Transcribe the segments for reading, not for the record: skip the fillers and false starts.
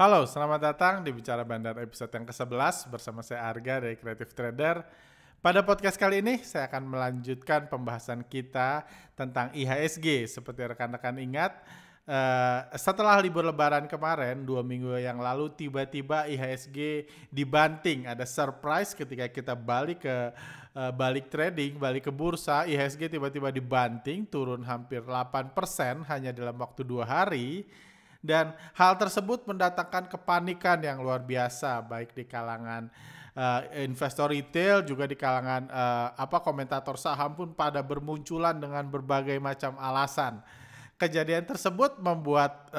Halo, selamat datang di Bicara Bandar episode yang ke-11 bersama saya Arga dari Creative Trader. Pada podcast kali ini saya akan melanjutkan pembahasan kita tentang IHSG. Seperti rekan-rekan ingat, setelah libur lebaran kemarin, 2 minggu yang lalu tiba-tiba IHSG dibanting. Ada surprise ketika kita balik ke balik trading, balik ke bursa, IHSG tiba-tiba dibanting, turun hampir 8% hanya dalam waktu 2 hari. Dan hal tersebut mendatangkan kepanikan yang luar biasa, baik di kalangan investor retail, juga di kalangan komentator saham pun pada bermunculan dengan berbagai macam alasan. Kejadian tersebut membuat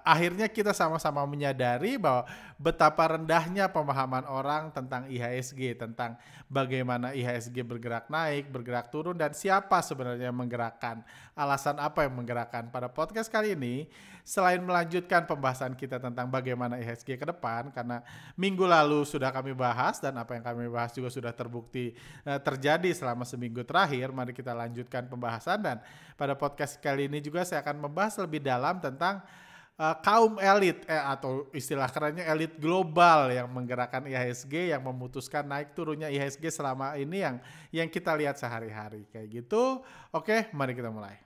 akhirnya kita sama-sama menyadari bahwa betapa rendahnya pemahaman orang tentang IHSG, tentang bagaimana IHSG bergerak naik, bergerak turun, dan siapa sebenarnya yang menggerakkan, alasan apa yang menggerakkan. Pada podcast kali ini, selain melanjutkan pembahasan kita tentang bagaimana IHSG ke depan, karena minggu lalu sudah kami bahas dan apa yang kami bahas juga sudah terbukti terjadi selama seminggu terakhir, mari kita lanjutkan pembahasan. Dan pada podcast kali ini juga saya akan membahas lebih dalam tentang kaum elit atau istilah kerennya elit global yang menggerakkan IHSG, yang memutuskan naik turunnya IHSG selama ini yang kita lihat sehari-hari kayak gitu. Oke, mari kita mulai.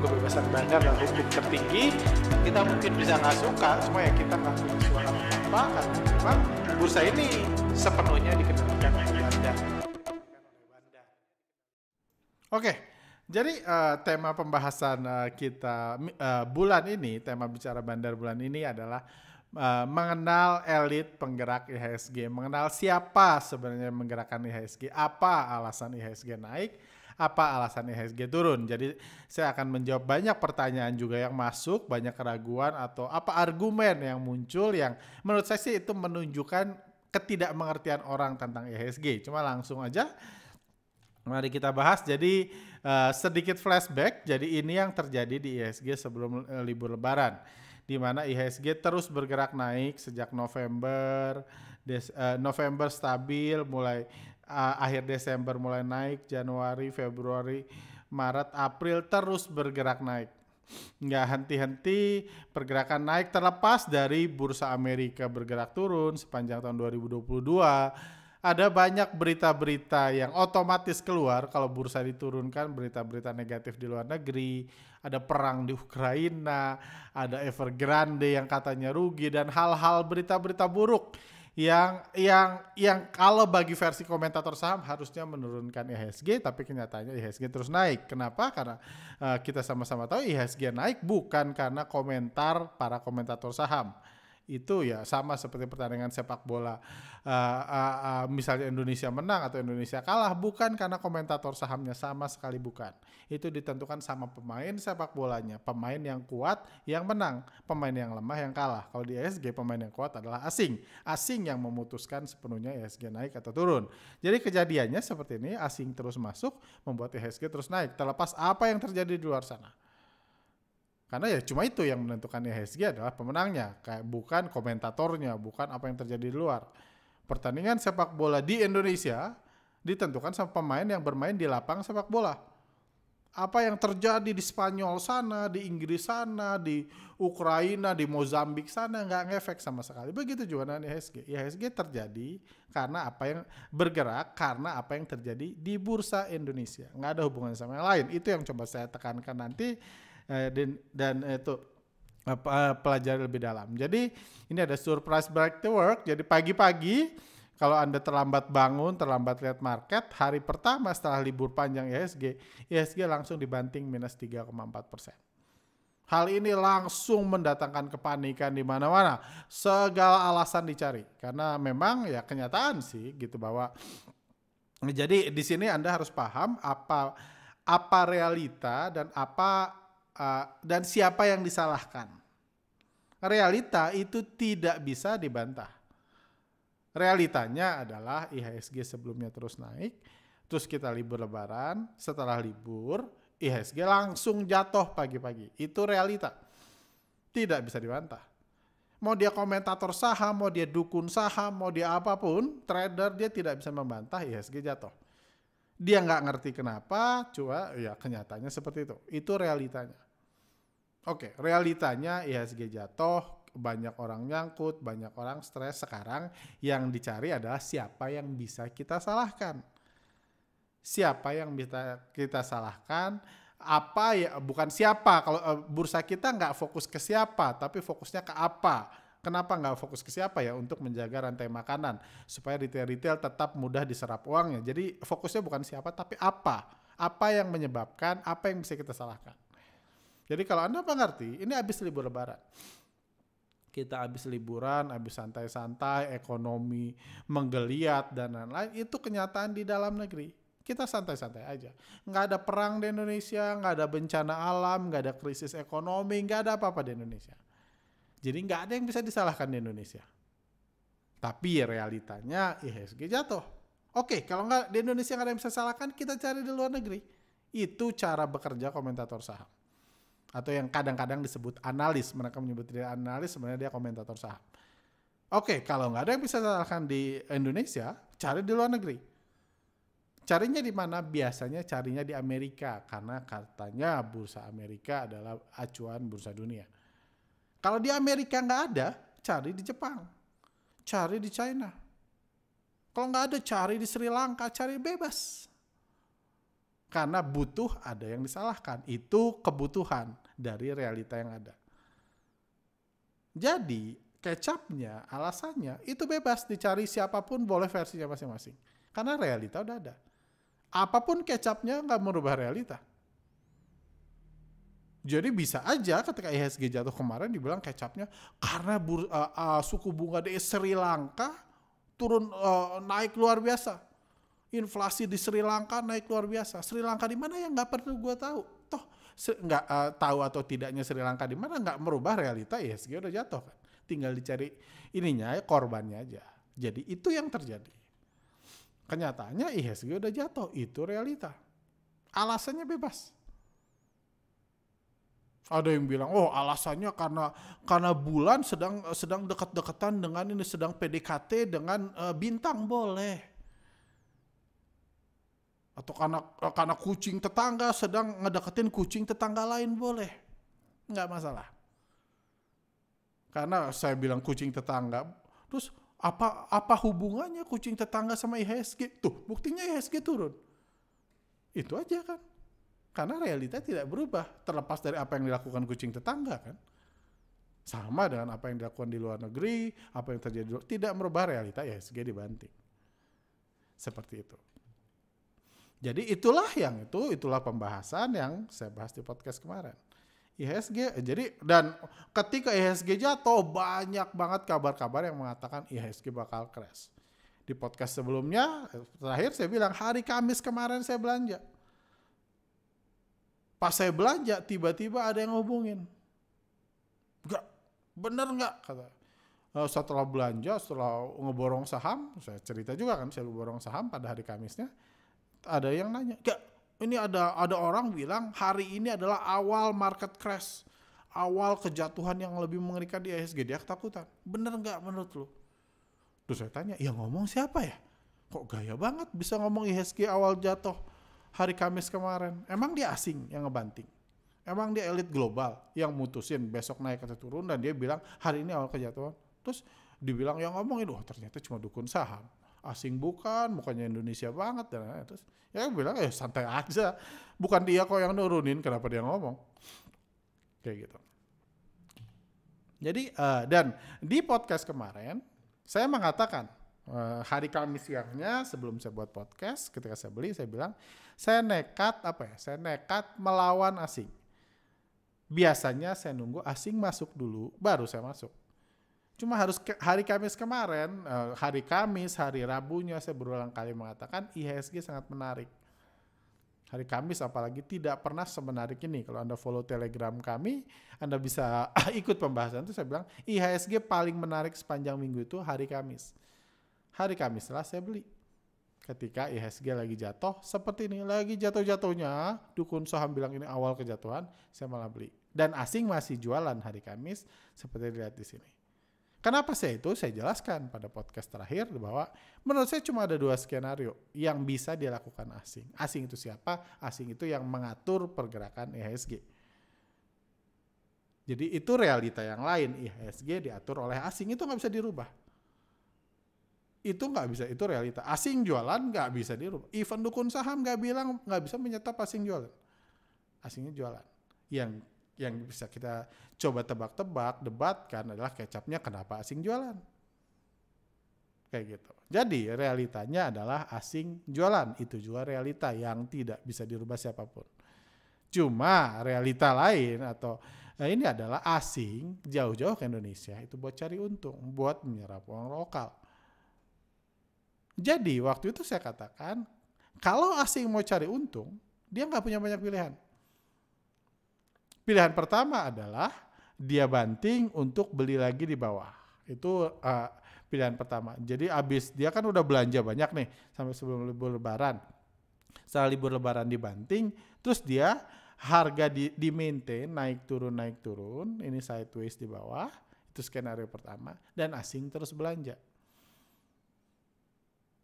Kebebasan bandar dan hukum tertinggi, kita mungkin bisa nggak suka, semua ya kita nggak punya suara apa, karena memang bursa ini sepenuhnya dikendalikan oleh bandar. Oke. Jadi tema pembahasan kita bulan ini, tema bicara bandar bulan ini adalah mengenal elit penggerak IHSG, mengenal siapa sebenarnya yang menggerakkan IHSG, apa alasan IHSG naik, apa alasan IHSG turun. Jadi saya akan menjawab banyak pertanyaan juga yang masuk, banyak keraguan atau apa argumen yang muncul yang menurut saya sih itu menunjukkan ketidakmengertian orang tentang IHSG. Cuma langsung aja mari kita bahas. Jadi sedikit flashback. Jadi ini yang terjadi di IHSG sebelum libur lebaran, di mana IHSG terus bergerak naik sejak November. November stabil, mulai akhir Desember mulai naik, Januari, Februari, Maret, April terus bergerak naik. Nggak henti-henti pergerakan naik, terlepas dari bursa Amerika bergerak turun sepanjang tahun 2022. Ada banyak berita-berita yang otomatis keluar kalau bursa diturunkan, berita-berita negatif di luar negeri, ada perang di Ukraina, ada Evergrande yang katanya rugi, dan hal-hal berita-berita buruk yang kalau bagi versi komentator saham harusnya menurunkan IHSG, tapi kenyataannya IHSG terus naik. Kenapa? Karena kita sama-sama tahu IHSG naik bukan karena komentar para komentator saham. Itu ya sama seperti pertandingan sepak bola, misalnya Indonesia menang atau Indonesia kalah, bukan karena komentator sahamnya, sama sekali bukan. Itu ditentukan sama pemain sepak bolanya, pemain yang kuat yang menang, pemain yang lemah yang kalah. Kalau di IHSG pemain yang kuat adalah asing yang memutuskan sepenuhnya IHSG naik atau turun. Jadi kejadiannya seperti ini, asing terus masuk membuat IHSG terus naik, terlepas apa yang terjadi di luar sana. Karena ya cuma itu yang menentukan IHSG adalah pemenangnya, kayak bukan komentatornya, bukan apa yang terjadi di luar. Pertandingan sepak bola di Indonesia ditentukan sama pemain yang bermain di lapangan sepak bola. Apa yang terjadi di Spanyol sana, di Inggris sana, di Ukraina, di Mozambik sana nggak ngefek sama sekali. Begitu juga dengan IHSG. IHSG terjadi karena apa yang bergerak, karena apa yang terjadi di bursa Indonesia. Nggak ada hubungannya sama yang lain. Itu yang coba saya tekankan nanti. Dan itu pelajari lebih dalam. Jadi ini ada surprise back to work. Jadi pagi-pagi kalau Anda terlambat bangun, terlambat lihat market, hari pertama setelah libur panjang IHSG langsung dibanting minus 3,4%. Hal ini langsung mendatangkan kepanikan di mana-mana. Segala alasan dicari, karena memang ya kenyataan sih gitu bahwa jadi di sini Anda harus paham apa realita dan siapa yang disalahkan. Realita itu tidak bisa dibantah. Realitanya adalah IHSG sebelumnya terus naik, terus kita libur lebaran, setelah libur IHSG langsung jatuh pagi-pagi. Itu realita. Tidak bisa dibantah. Mau dia komentator saham, mau dia dukun saham, mau dia apapun, trader, dia tidak bisa membantah IHSG jatuh. Dia nggak ngerti kenapa, cuma ya kenyataannya seperti itu. Itu realitanya. Oke, realitanya IHSG jatuh, banyak orang nyangkut, banyak orang stres. Sekarang yang dicari adalah siapa yang bisa kita salahkan. Siapa yang bisa kita salahkan, apa ya, bukan siapa. Kalau bursa kita nggak fokus ke siapa, tapi fokusnya ke apa. Kenapa nggak fokus ke siapa ya? Untuk menjaga rantai makanan, supaya retail-retail tetap mudah diserap uangnya. Jadi fokusnya bukan siapa, tapi apa. Apa yang menyebabkan, apa yang bisa kita salahkan. Jadi kalau Anda mengerti, ini habis libur lebaran. Kita habis liburan, habis santai-santai, ekonomi menggeliat dan lain-lain, itu kenyataan di dalam negeri. Kita santai-santai aja. Nggak ada perang di Indonesia, nggak ada bencana alam, nggak ada krisis ekonomi, nggak ada apa-apa di Indonesia. Jadi nggak ada yang bisa disalahkan di Indonesia. Tapi realitanya IHSG jatuh. Oke, kalau nggak di Indonesia nggak ada yang bisa salahkan, kita cari di luar negeri. Itu cara bekerja komentator saham. Atau yang kadang-kadang disebut analis. Mereka menyebut dia analis, sebenarnya dia komentator saham. Oke, kalau nggak ada yang bisa salahkan di Indonesia, cari di luar negeri. Carinya di mana? Biasanya carinya di Amerika, karena katanya bursa Amerika adalah acuan bursa dunia. Kalau di Amerika nggak ada, cari di Jepang, cari di China. Kalau nggak ada, cari di Sri Lanka, cari bebas. Karena butuh ada yang disalahkan. Itu kebutuhan dari realita yang ada. Jadi kecapnya, alasannya itu bebas, dicari siapapun, boleh versinya masing-masing. Karena realita udah ada. Apapun kecapnya nggak merubah realita. Jadi bisa aja ketika IHSG jatuh kemarin dibilang kecapnya karena suku bunga di Sri Lanka turun naik luar biasa. Inflasi di Sri Lanka naik luar biasa. Sri Lanka di mana yang nggak perlu gue tahu. Toh nggak tahu atau tidaknya Sri Lanka di mana nggak merubah realita, IHSG udah jatuh kan. Tinggal dicari ininya korbannya aja. Jadi itu yang terjadi. Kenyataannya IHSG udah jatuh, itu realita. Alasannya bebas. Ada yang bilang, oh alasannya karena bulan sedang dekat-dekatan dengan ini, sedang PDKT dengan bintang, boleh. Atau karena kucing tetangga sedang ngedeketin kucing tetangga lain, boleh. Nggak masalah. Karena saya bilang kucing tetangga, terus apa hubungannya kucing tetangga sama IHSG? Tuh, buktinya IHSG turun. Itu aja kan. Karena realita tidak berubah, terlepas dari apa yang dilakukan kucing tetangga kan. Sama dengan apa yang dilakukan di luar negeri, apa yang terjadi tidak merubah realita, IHSG dibanting. Seperti itu. Jadi itulah pembahasan yang saya bahas di podcast kemarin. IHSG, jadi dan ketika IHSG jatuh banyak banget kabar-kabar yang mengatakan IHSG bakal crash. Di podcast sebelumnya terakhir saya bilang hari Kamis kemarin saya belanja. Pas saya belanja tiba-tiba ada yang ngubungin. Enggak, bener enggak kata. Setelah belanja, setelah ngeborong saham, saya cerita juga kan saya ngeborong saham pada hari Kamisnya. Ada yang nanya, enggak, ini ada orang bilang hari ini adalah awal market crash, awal kejatuhan yang lebih mengerikan di IHSG, dia ketakutan. Bener nggak menurut lu? Terus saya tanya, yang ngomong siapa ya? Kok gaya banget bisa ngomong IHSG awal jatuh hari Kamis kemarin? Emang dia asing yang ngebanting? Emang dia elit global yang mutusin besok naik atau turun dan dia bilang hari ini awal kejatuhan? Terus dibilang yang ngomongin, ternyata cuma dukun saham. Asing bukannya Indonesia banget. Dan terus ya bilang santai aja. Bukan dia kok yang nurunin, kenapa dia ngomong? Kayak gitu. Jadi dan di podcast kemarin saya mengatakan hari Kamis siangnya sebelum saya buat podcast, ketika saya beli saya bilang saya nekat melawan asing. Biasanya saya nunggu asing masuk dulu baru saya masuk. Cuma harus hari Kamis kemarin, hari Rabunya saya berulang kali mengatakan IHSG sangat menarik. Hari Kamis apalagi tidak pernah semenarik ini. Kalau Anda follow Telegram kami, Anda bisa ikut pembahasan itu. Saya bilang IHSG paling menarik sepanjang minggu itu hari Kamis. Hari Kamis setelah saya beli. Ketika IHSG lagi jatuh, seperti ini, lagi jatuh-jatuhnya, dukun saham bilang ini awal kejatuhan, saya malah beli. Dan asing masih jualan hari Kamis, seperti dilihat di sini. Kenapa saya jelaskan pada podcast terakhir bahwa menurut saya cuma ada 2 skenario yang bisa dilakukan asing. Asing itu siapa? Asing itu yang mengatur pergerakan IHSG. Jadi itu realita yang lain. IHSG diatur oleh asing, itu nggak bisa dirubah. Itu nggak bisa, itu realita. Asing jualan nggak bisa dirubah. Even dukun saham nggak bisa menyetop asing jualan. Asingnya jualan. Yang bisa kita coba tebak-tebak, debatkan adalah kecapnya kenapa asing jualan. Kayak gitu. Jadi realitanya adalah asing jualan. Itu juga realita yang tidak bisa dirubah siapapun. Cuma realita lain atau ini adalah asing jauh-jauh ke Indonesia itu buat cari untung, buat menyerap uang lokal. Jadi waktu itu saya katakan, kalau asing mau cari untung, dia nggak punya banyak pilihan. Pilihan pertama adalah dia banting untuk beli lagi di bawah. Itu pilihan pertama. Jadi abis dia kan udah belanja banyak nih sampai sebelum libur lebaran. Setelah libur lebaran dibanting, terus dia harga di maintain naik turun. Ini sideways di bawah. Itu skenario pertama. Dan asing terus belanja.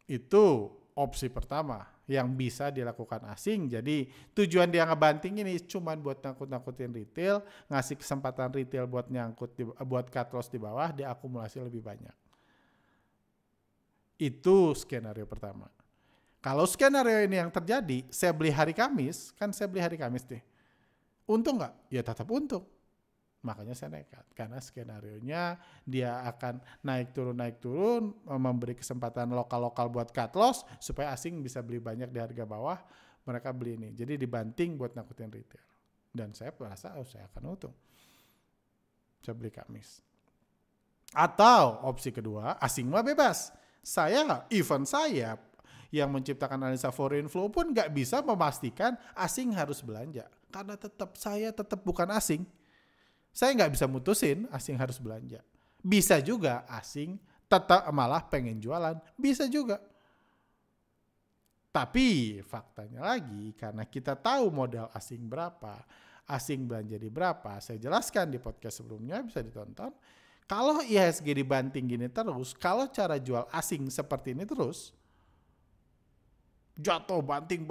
Itu opsi pertama yang bisa dilakukan asing. Jadi tujuan dia ngebanting ini cuma buat nakut-nakutin retail, ngasih kesempatan retail buat buat cut loss di bawah, diakumulasi lebih banyak. Itu skenario pertama. Kalau skenario ini yang terjadi, saya beli hari Kamis deh. Untung nggak? Ya tetap untung. Makanya saya nekat, karena skenarionya dia akan naik turun, memberi kesempatan lokal-lokal buat cut loss, supaya asing bisa beli banyak di harga bawah, mereka beli ini. Jadi dibanting buat nakutin retail. Dan saya merasa, saya akan untung. Saya beli Kamis. Atau opsi kedua, asing mah bebas. Saya yang menciptakan analisa foreign flow pun nggak bisa memastikan asing harus belanja. Karena saya tetap bukan asing. Saya nggak bisa mutusin asing harus belanja. Bisa juga asing tetap malah pengen jualan. Bisa juga. Tapi faktanya lagi, karena kita tahu modal asing berapa, asing belanja di berapa, saya jelaskan di podcast sebelumnya, bisa ditonton. Kalau IHSG dibanting gini terus, kalau cara jual asing seperti ini terus, jatuh banting,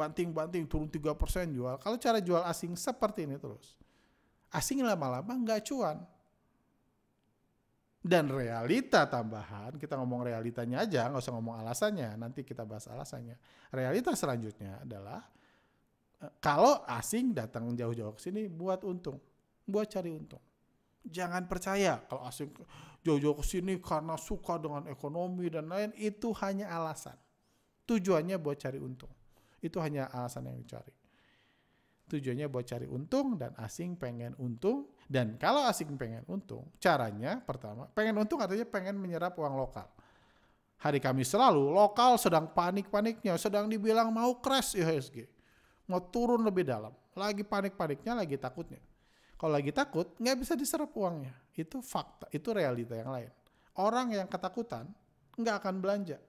turun 3% jual. Kalau cara jual asing seperti ini terus, asing lama-lama nggak cuan. Dan realita tambahan, kita ngomong realitanya aja, nggak usah ngomong alasannya, nanti kita bahas alasannya. Realita selanjutnya adalah, kalau asing datang jauh-jauh ke sini buat untung, buat cari untung. Jangan percaya kalau asing jauh-jauh ke sini karena suka dengan ekonomi dan lain, itu hanya alasan. Tujuannya buat cari untung. Itu hanya alasan yang dicari. Tujuannya buat cari untung dan asing pengen untung. Dan kalau asing pengen untung, caranya pertama, pengen untung artinya pengen menyerap uang lokal. Hari Kamis selalu, lokal sedang panik-paniknya, sedang dibilang mau crash IHSG. Mau turun lebih dalam. Lagi panik-paniknya, lagi takutnya. Kalau lagi takut, nggak bisa diserap uangnya. Itu fakta, itu realita yang lain. Orang yang ketakutan, nggak akan belanja.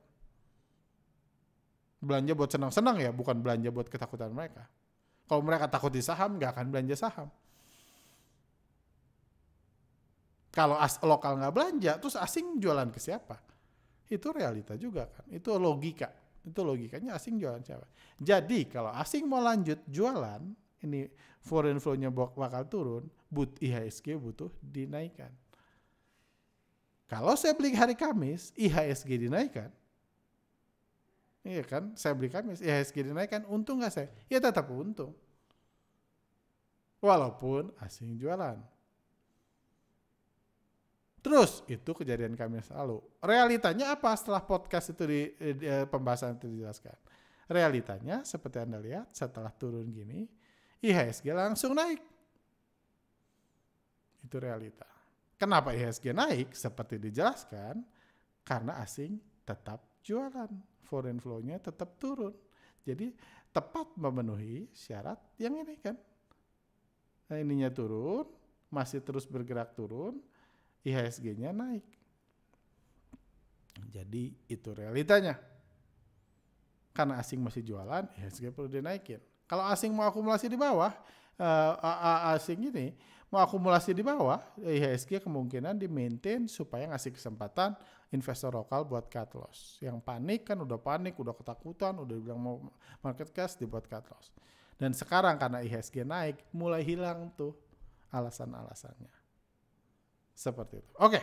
Belanja buat senang-senang ya, bukan belanja buat ketakutan mereka. Kalau mereka takut di saham, nggak akan belanja saham. Kalau lokal nggak belanja, terus asing jualan ke siapa? Itu realita juga kan. Itu logika. Itu logikanya asing jualan siapa? Jadi kalau asing mau lanjut jualan, ini foreign flow-nya bakal turun, IHSG butuh dinaikkan. Kalau saya beli hari Kamis, IHSG dinaikkan. Iya kan, saya beli Kamis, IHSG dinaikkan, untung nggak saya? Ya tetap untung. Walaupun asing jualan. Terus itu kejadian Kamis lalu. Realitanya apa setelah podcast itu di pembahasan itu dijelaskan? Realitanya seperti Anda lihat, setelah turun gini, IHSG langsung naik. Itu realita. Kenapa IHSG naik? Seperti dijelaskan, karena asing tetap jualan. Foreign flow-nya tetap turun. Jadi tepat memenuhi syarat yang ini kan. Nah, ininya turun, masih terus bergerak turun, IHSG-nya naik. Jadi itu realitanya. Karena asing masih jualan, IHSG perlu dinaikin. Kalau asing mau akumulasi di bawah, asing ini mau akumulasi di bawah, IHSG kemungkinan di-maintain supaya ngasih kesempatan investor lokal buat cut loss. Yang panik kan udah panik, udah ketakutan, udah bilang mau market cash dibuat cut loss. Dan sekarang karena IHSG naik, mulai hilang tuh alasan-alasannya. Seperti itu. Oke.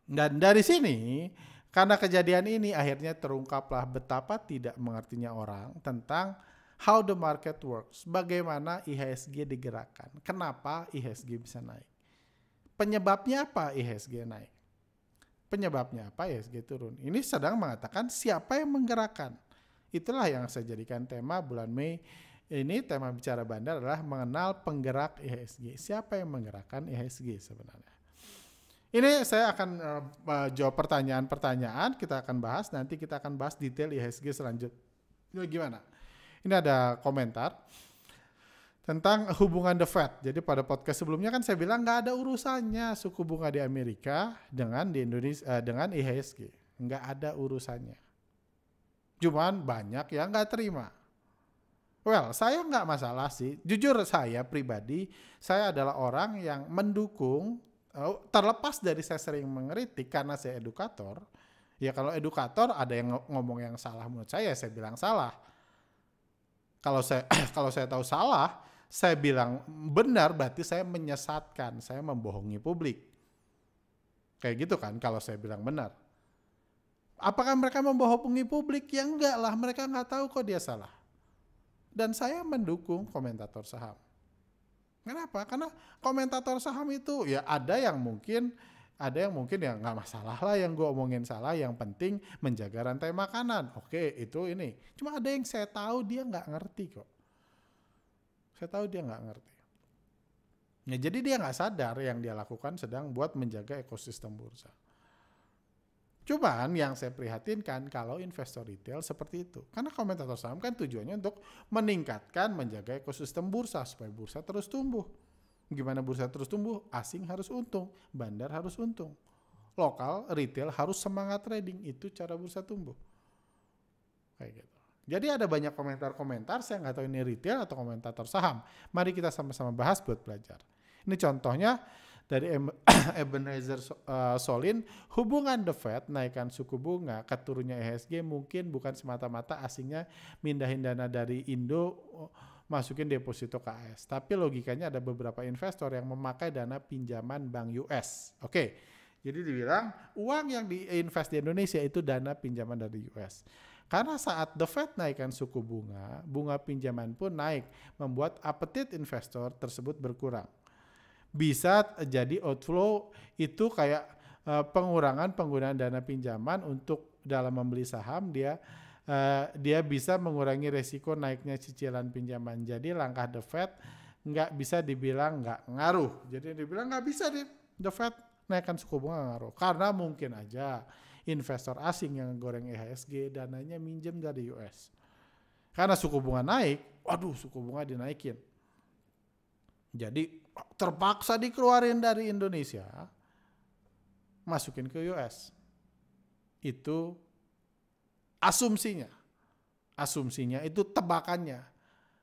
Dan dari sini, karena kejadian ini akhirnya terungkaplah betapa tidak mengertinya orang tentang how the market works. Bagaimana IHSG digerakkan. Kenapa IHSG bisa naik. Penyebabnya apa IHSG naik. Penyebabnya apa IHSG turun. Ini sedang mengatakan siapa yang menggerakkan. Itulah yang saya jadikan tema bulan Mei. Ini tema bicara bandar adalah mengenal penggerak IHSG. Siapa yang menggerakkan IHSG sebenarnya. Ini saya akan jawab pertanyaan-pertanyaan, kita akan bahas, nanti kita akan bahas detail IHSG selanjutnya gimana. Ini ada komentar tentang hubungan The Fed. Jadi pada podcast sebelumnya kan saya bilang nggak ada urusannya suku bunga di Amerika dengan di Indonesia dengan IHSG. Nggak ada urusannya. Cuman banyak yang nggak terima. Well, saya nggak masalah sih. Jujur saya pribadi, saya adalah orang yang mendukung. Terlepas dari saya sering mengkritik karena saya edukator, ya kalau edukator ada yang ngomong yang salah menurut saya bilang salah. Kalau saya tahu salah, saya bilang benar berarti saya menyesatkan, saya membohongi publik. Kayak gitu kan kalau saya bilang benar. Apakah mereka membohongi publik? Ya enggak lah, mereka nggak tahu kok dia salah. Dan saya mendukung komentator saham. Kenapa? Karena komentator saham itu ya ada yang mungkin ya nggak masalah lah yang gue omongin salah, yang penting menjaga rantai makanan. Oke, itu ini. Cuma ada yang saya tahu dia nggak ngerti kok. Saya tahu dia nggak ngerti. Ya, jadi dia nggak sadar yang dia lakukan sedang buat menjaga ekosistem bursa. Cuman yang saya prihatinkan kalau investor retail seperti itu. Karena komentator saham kan tujuannya untuk meningkatkan, menjaga ekosistem bursa supaya bursa terus tumbuh. Gimana bursa terus tumbuh? Asing harus untung, bandar harus untung. Lokal, retail harus semangat trading. Itu cara bursa tumbuh. Kayak gitu. Jadi ada banyak komentar-komentar, saya nggak tahu ini retail atau komentator saham. Mari kita sama-sama bahas buat belajar. Ini contohnya dari Ebenezer Solin, hubungan The Fed naikkan suku bunga ke turunnya IHSG mungkin bukan semata-mata asingnya mindahin dana dari Indo masukin deposito ke AS. Tapi logikanya ada beberapa investor yang memakai dana pinjaman bank US. Oke, jadi dibilang uang yang diinvest di Indonesia itu dana pinjaman dari US. Karena saat The Fed naikkan suku bunga, bunga pinjaman pun naik, membuat apetit investor tersebut berkurang. Bisa jadi outflow itu kayak pengurangan penggunaan dana pinjaman untuk dalam membeli saham, dia bisa mengurangi resiko naiknya cicilan pinjaman. Jadi langkah The Fed nggak bisa dibilang nggak ngaruh. Jadi dibilang nggak bisa The Fed naikkan suku bunga ngaruh. Karena mungkin aja investor asing yang goreng IHSG dananya minjem dari US. Karena suku bunga naik, waduh suku bunga dinaikin. Jadi terpaksa dikeluarin dari Indonesia, masukin ke US. Itu asumsinya. Asumsinya itu tebakannya.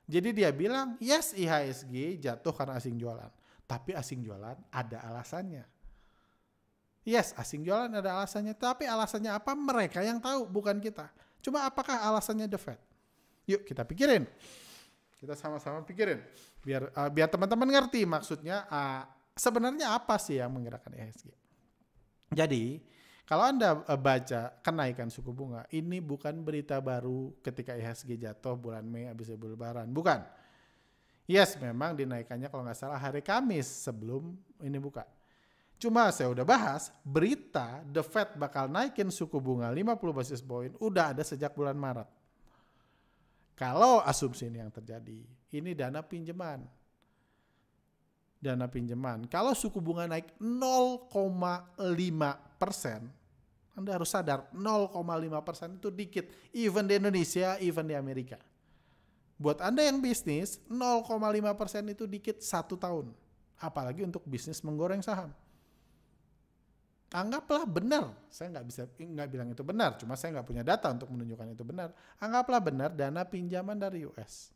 Jadi dia bilang, yes IHSG jatuh karena asing jualan. Tapi asing jualan ada alasannya. Yes, asing jualan ada alasannya. Tapi alasannya apa? Mereka yang tahu, bukan kita. Cuma apakah alasannya The Fed? Yuk kita pikirin. Kita sama-sama pikirin. Biar teman-teman ngerti maksudnya sebenarnya apa sih yang menggerakkan IHSG. Jadi kalau Anda baca kenaikan suku bunga, ini bukan berita baru ketika IHSG jatuh bulan Mei habis Lebaran. Bukan. Yes, memang dinaikannya kalau nggak salah hari Kamis sebelum ini buka. Cuma saya udah bahas, berita The Fed bakal naikin suku bunga 50 basis point udah ada sejak bulan Maret. Kalau asumsi ini yang terjadi, ini dana pinjaman. Dana pinjaman. Kalau suku bunga naik 0,5%, Anda harus sadar 0,5% itu dikit. Even di Indonesia, even di Amerika. Buat Anda yang bisnis, 0,5% itu dikit 1 tahun. Apalagi untuk bisnis menggoreng saham. Anggaplah benar, saya nggak bilang itu benar, cuma saya nggak punya data untuk menunjukkan itu benar. Anggaplah benar dana pinjaman dari US.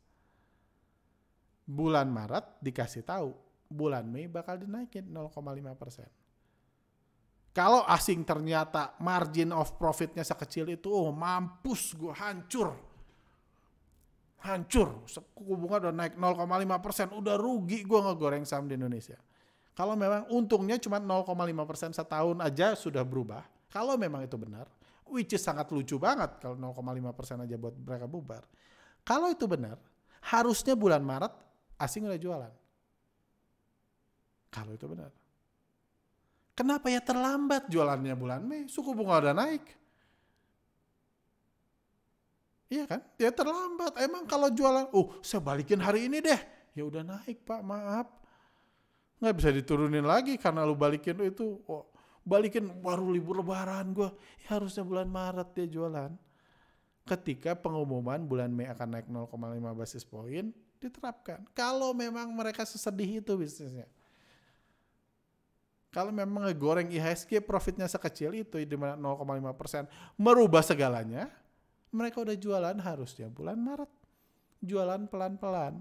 Bulan Maret dikasih tahu, bulan Mei bakal dinaikin 0,5%. Kalau asing ternyata margin of profitnya sekecil itu, mampus gue hancur. Suku bunga udah naik 0,5%, udah rugi gue ngegoreng saham di Indonesia. Kalau memang untungnya cuma 0,5% setahun aja sudah berubah. Kalau memang itu benar, which is sangat lucu banget kalau 0,5% aja buat mereka bubar. Kalau itu benar, harusnya bulan Maret asing udah jualan. Kalau itu benar. Kenapa ya terlambat jualannya bulan Mei? Suku bunga udah naik. Iya kan? Ya terlambat. Emang kalau jualan, saya balikin hari ini deh. Ya udah naik Pak, maaf. Nggak bisa diturunin lagi karena lu balikin itu. Balikin baru libur lebaran gue. Ya harusnya bulan Maret dia jualan. Ketika pengumuman bulan Mei akan naik 0,5 basis poin, diterapkan. Kalau memang mereka sesedih itu bisnisnya. Kalau memang ngegoreng IHSG profitnya sekecil itu di mana 0,5% merubah segalanya, mereka udah jualan harusnya bulan Maret. Jualan pelan-pelan,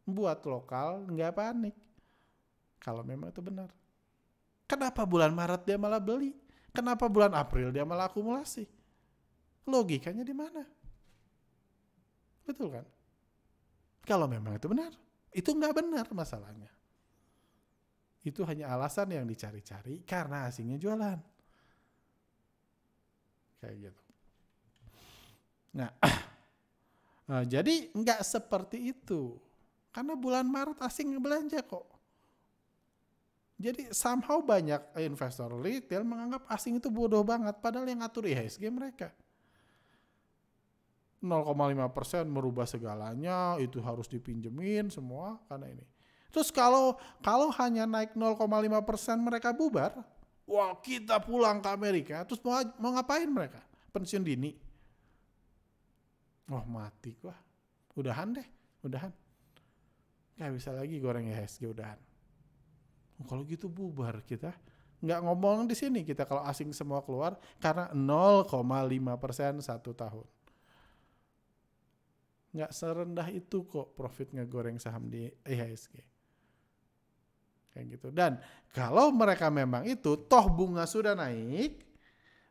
buat lokal nggak panik. Kalau memang itu benar. Kenapa bulan Maret dia malah beli? Kenapa bulan April dia malah akumulasi? Logikanya di mana? Betul kan? Kalau memang itu benar, itu nggak benar masalahnya. Itu hanya alasan yang dicari-cari karena asingnya jualan. Kayak gitu. Nah, jadi nggak seperti itu. Karena bulan Maret asing belanja kok. Jadi somehow banyak investor retail menganggap asing itu bodoh banget. Padahal yang ngatur IHSG mereka. 0,5% merubah segalanya, itu harus dipinjemin semua karena ini. Terus kalau hanya naik 0,5% mereka bubar, wah kita pulang ke Amerika, terus mau ngapain mereka? Pensiun dini. Oh mati gua. Udahan deh, udahan. Gak bisa lagi goreng IHSG, udahan. Kalau gitu bubar kita. Nggak ngomong di sini kita kalau asing semua keluar karena 0,5% satu tahun. Nggak serendah itu kok profit ngegoreng saham di IHSG. Kayak gitu. Dan kalau mereka memang itu, toh bunga sudah naik,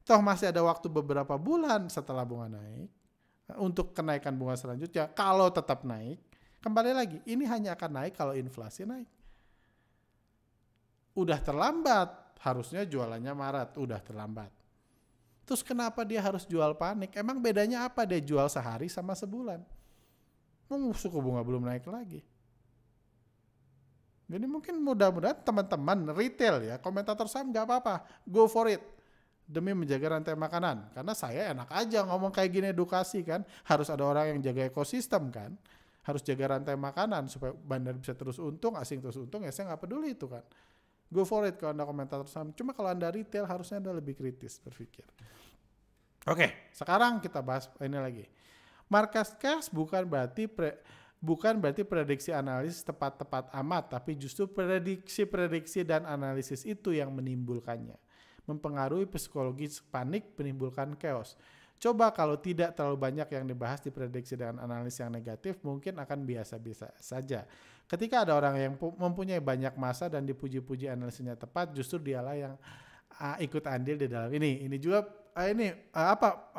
toh masih ada waktu beberapa bulan setelah bunga naik, untuk kenaikan bunga selanjutnya, kalau tetap naik, kembali lagi, ini hanya akan naik kalau inflasi naik. Udah terlambat, harusnya jualannya Maret, udah terlambat. Terus kenapa dia harus jual panik? Emang bedanya apa dia jual sehari sama sebulan? Suku bunga belum naik lagi. Jadi mungkin mudah-mudahan teman-teman retail ya, komentator saham gak apa-apa, go for it. Demi menjaga rantai makanan. Karena saya enak aja ngomong kayak gini edukasi kan. Harus ada orang yang jaga ekosistem kan. Harus jaga rantai makanan supaya bandar bisa terus untung, asing terus untung, ya saya gak peduli itu kan. Go for it kalau Anda komentator saham. Cuma kalau Anda retail harusnya Anda lebih kritis berpikir. Oke, sekarang kita bahas ini lagi. Market cash bukan berarti prediksi analisis tepat-tepat amat, tapi justru prediksi dan analisis itu yang menimbulkannya. Mempengaruhi psikologi panik, menimbulkan chaos. Coba kalau tidak terlalu banyak yang dibahas di prediksi dan analisis yang negatif, mungkin akan biasa-biasa saja. Ketika ada orang yang mempunyai banyak masa dan dipuji-puji analisisnya tepat, justru dialah yang ikut andil di dalam ini. Ini juga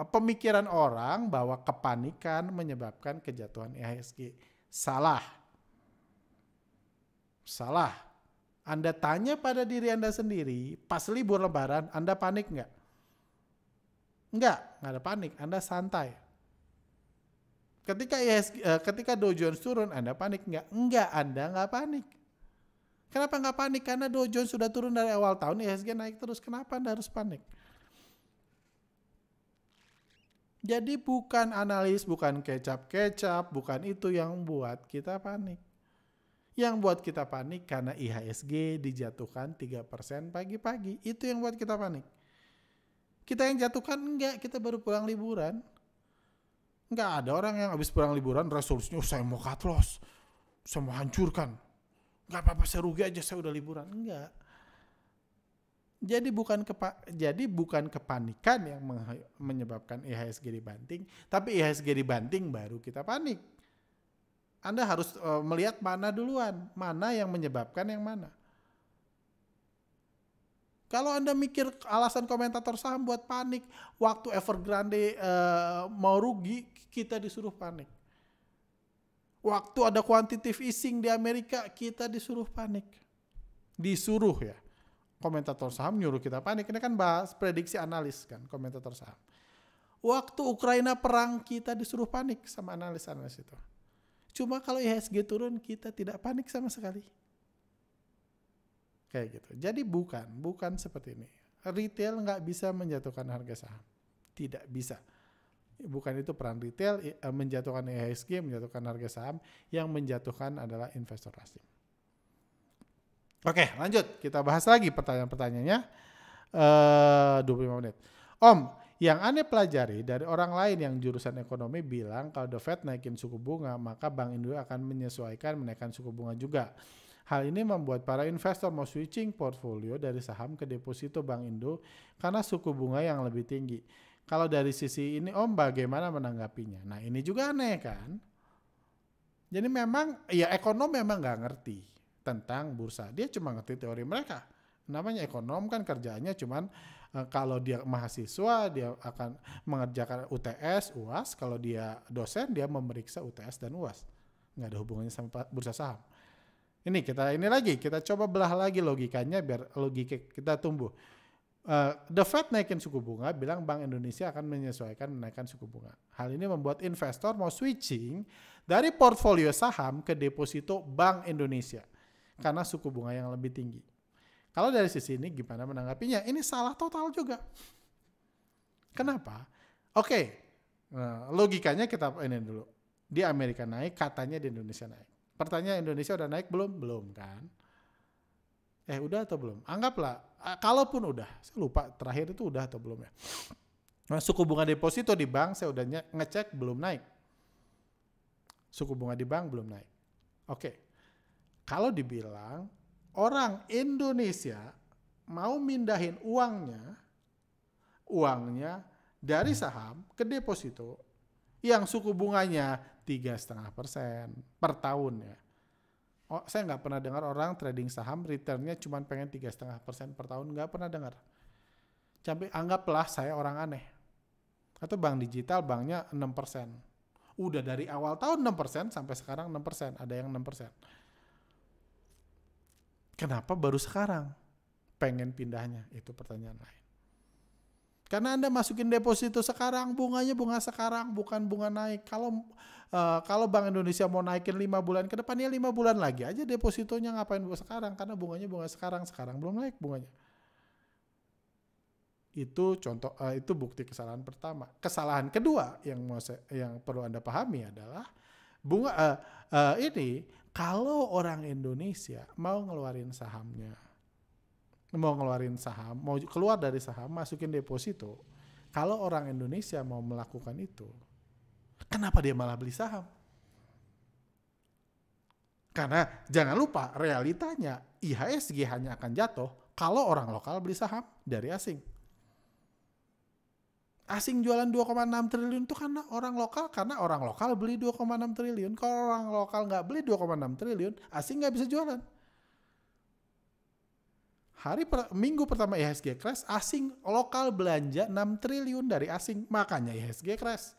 pemikiran orang bahwa kepanikan menyebabkan kejatuhan IHSG. Salah. Anda tanya pada diri Anda sendiri, pas libur lebaran, Anda panik nggak? Nggak ada panik, Anda santai. Ketika Dow Jones turun, Anda panik nggak? Nggak, Anda nggak panik. Kenapa nggak panik? Karena Dow Jones sudah turun dari awal tahun, IHSG naik terus. Kenapa Anda harus panik? Jadi bukan analis, bukan kecap, bukan itu yang buat kita panik. Yang buat kita panik karena IHSG dijatuhkan 3% pagi-pagi. Itu yang buat kita panik. Kita yang jatuhkan enggak, kita baru pulang liburan. Enggak ada orang yang habis pulang liburan resolusinya, saya mau cut loss, saya mau hancurkan. Enggak apa-apa, saya rugi aja, saya udah liburan. Enggak. Jadi bukan kepanikan yang menyebabkan IHSG dibanting, tapi IHSG dibanting baru kita panik. Anda harus melihat mana duluan, mana yang menyebabkan yang mana. Kalau Anda mikir alasan komentator saham buat panik, waktu Evergrande mau rugi, kita disuruh panik. Waktu ada quantitative easing di Amerika, kita disuruh panik. Disuruh ya. Komentator saham nyuruh kita panik. Ini kan bahas prediksi analis kan, komentator saham. Waktu Ukraina perang kita disuruh panik sama analis-analis itu. Cuma kalau IHSG turun kita tidak panik sama sekali. Kayak gitu. Jadi bukan seperti ini. Retail nggak bisa menjatuhkan harga saham. Tidak bisa. Bukan itu peran retail menjatuhkan IHSG, menjatuhkan harga saham. Yang menjatuhkan adalah investor asing. Oke, lanjut. Kita bahas lagi pertanyaan-pertanyaannya. 25 menit. Om, yang aneh pelajari dari orang lain yang jurusan ekonomi bilang kalau The Fed naikin suku bunga, maka Bank Indo akan menyesuaikan menaikkan suku bunga juga. Hal ini membuat para investor mau switching portfolio dari saham ke deposito Bank Indo karena suku bunga yang lebih tinggi. Kalau dari sisi ini Om bagaimana menanggapinya? Nah ini juga aneh kan? Jadi memang ya ekonom memang nggak ngerti tentang bursa. Dia cuma ngerti teori mereka. Namanya ekonom kan kerjaannya cuman kalau dia mahasiswa dia akan mengerjakan UTS, UAS. Kalau dia dosen dia memeriksa UTS dan UAS. Nggak ada hubungannya sama bursa saham. Ini kita coba belah lagi logikanya biar logika kita tumbuh. The Fed naikin suku bunga, bilang Bank Indonesia akan menyesuaikan menaikkan suku bunga. Hal ini membuat investor mau switching dari portfolio saham ke deposito Bank Indonesia karena suku bunga yang lebih tinggi. Kalau dari sisi ini gimana menanggapinya? Ini salah total juga. Kenapa? Oke, logikanya kita ini dulu. Di Amerika naik, katanya di Indonesia naik. Pertanyaan Indonesia udah naik belum? Belum kan? Udah atau belum? Anggaplah, kalaupun udah, saya lupa terakhir itu udah atau belum ya. Nah, suku bunga deposito di bank saya udah ngecek belum naik. Suku bunga di bank belum naik. Oke, kalau dibilang orang Indonesia mau mindahin uangnya dari saham ke deposito yang suku bunganya 3,5% per tahun ya. Saya nggak pernah dengar orang trading saham returnnya cuma pengen 3,5% per tahun, nggak pernah dengar. Sampai anggaplah saya orang aneh. Atau bank digital banknya 6%. Udah dari awal tahun 6% sampai sekarang 6%, ada yang 6%. Kenapa baru sekarang pengen pindahnya? Itu pertanyaan lain. Karena Anda masukin deposito sekarang, bunganya bunga sekarang, bukan bunga naik. Kalau Bank Indonesia mau naikin 5 bulan ke depan, ya 5 bulan lagi aja depositonya ngapain bunga sekarang. Karena bunganya bunga sekarang belum naik bunganya. Itu contoh, itu bukti kesalahan pertama. Kesalahan kedua yang perlu Anda pahami adalah ini kalau orang Indonesia mau ngeluarin sahamnya, mau keluar dari saham, masukin deposito. Kalau orang Indonesia mau melakukan itu, kenapa dia malah beli saham? Karena jangan lupa realitanya IHSG hanya akan jatuh kalau orang lokal beli saham dari asing. Asing jualan 2,6 triliun itu karena orang lokal beli 2,6 triliun. Kalau orang lokal nggak beli 2,6 triliun, asing nggak bisa jualan. Minggu pertama IHSG crash, asing lokal belanja 6 triliun dari asing, makanya IHSG crash.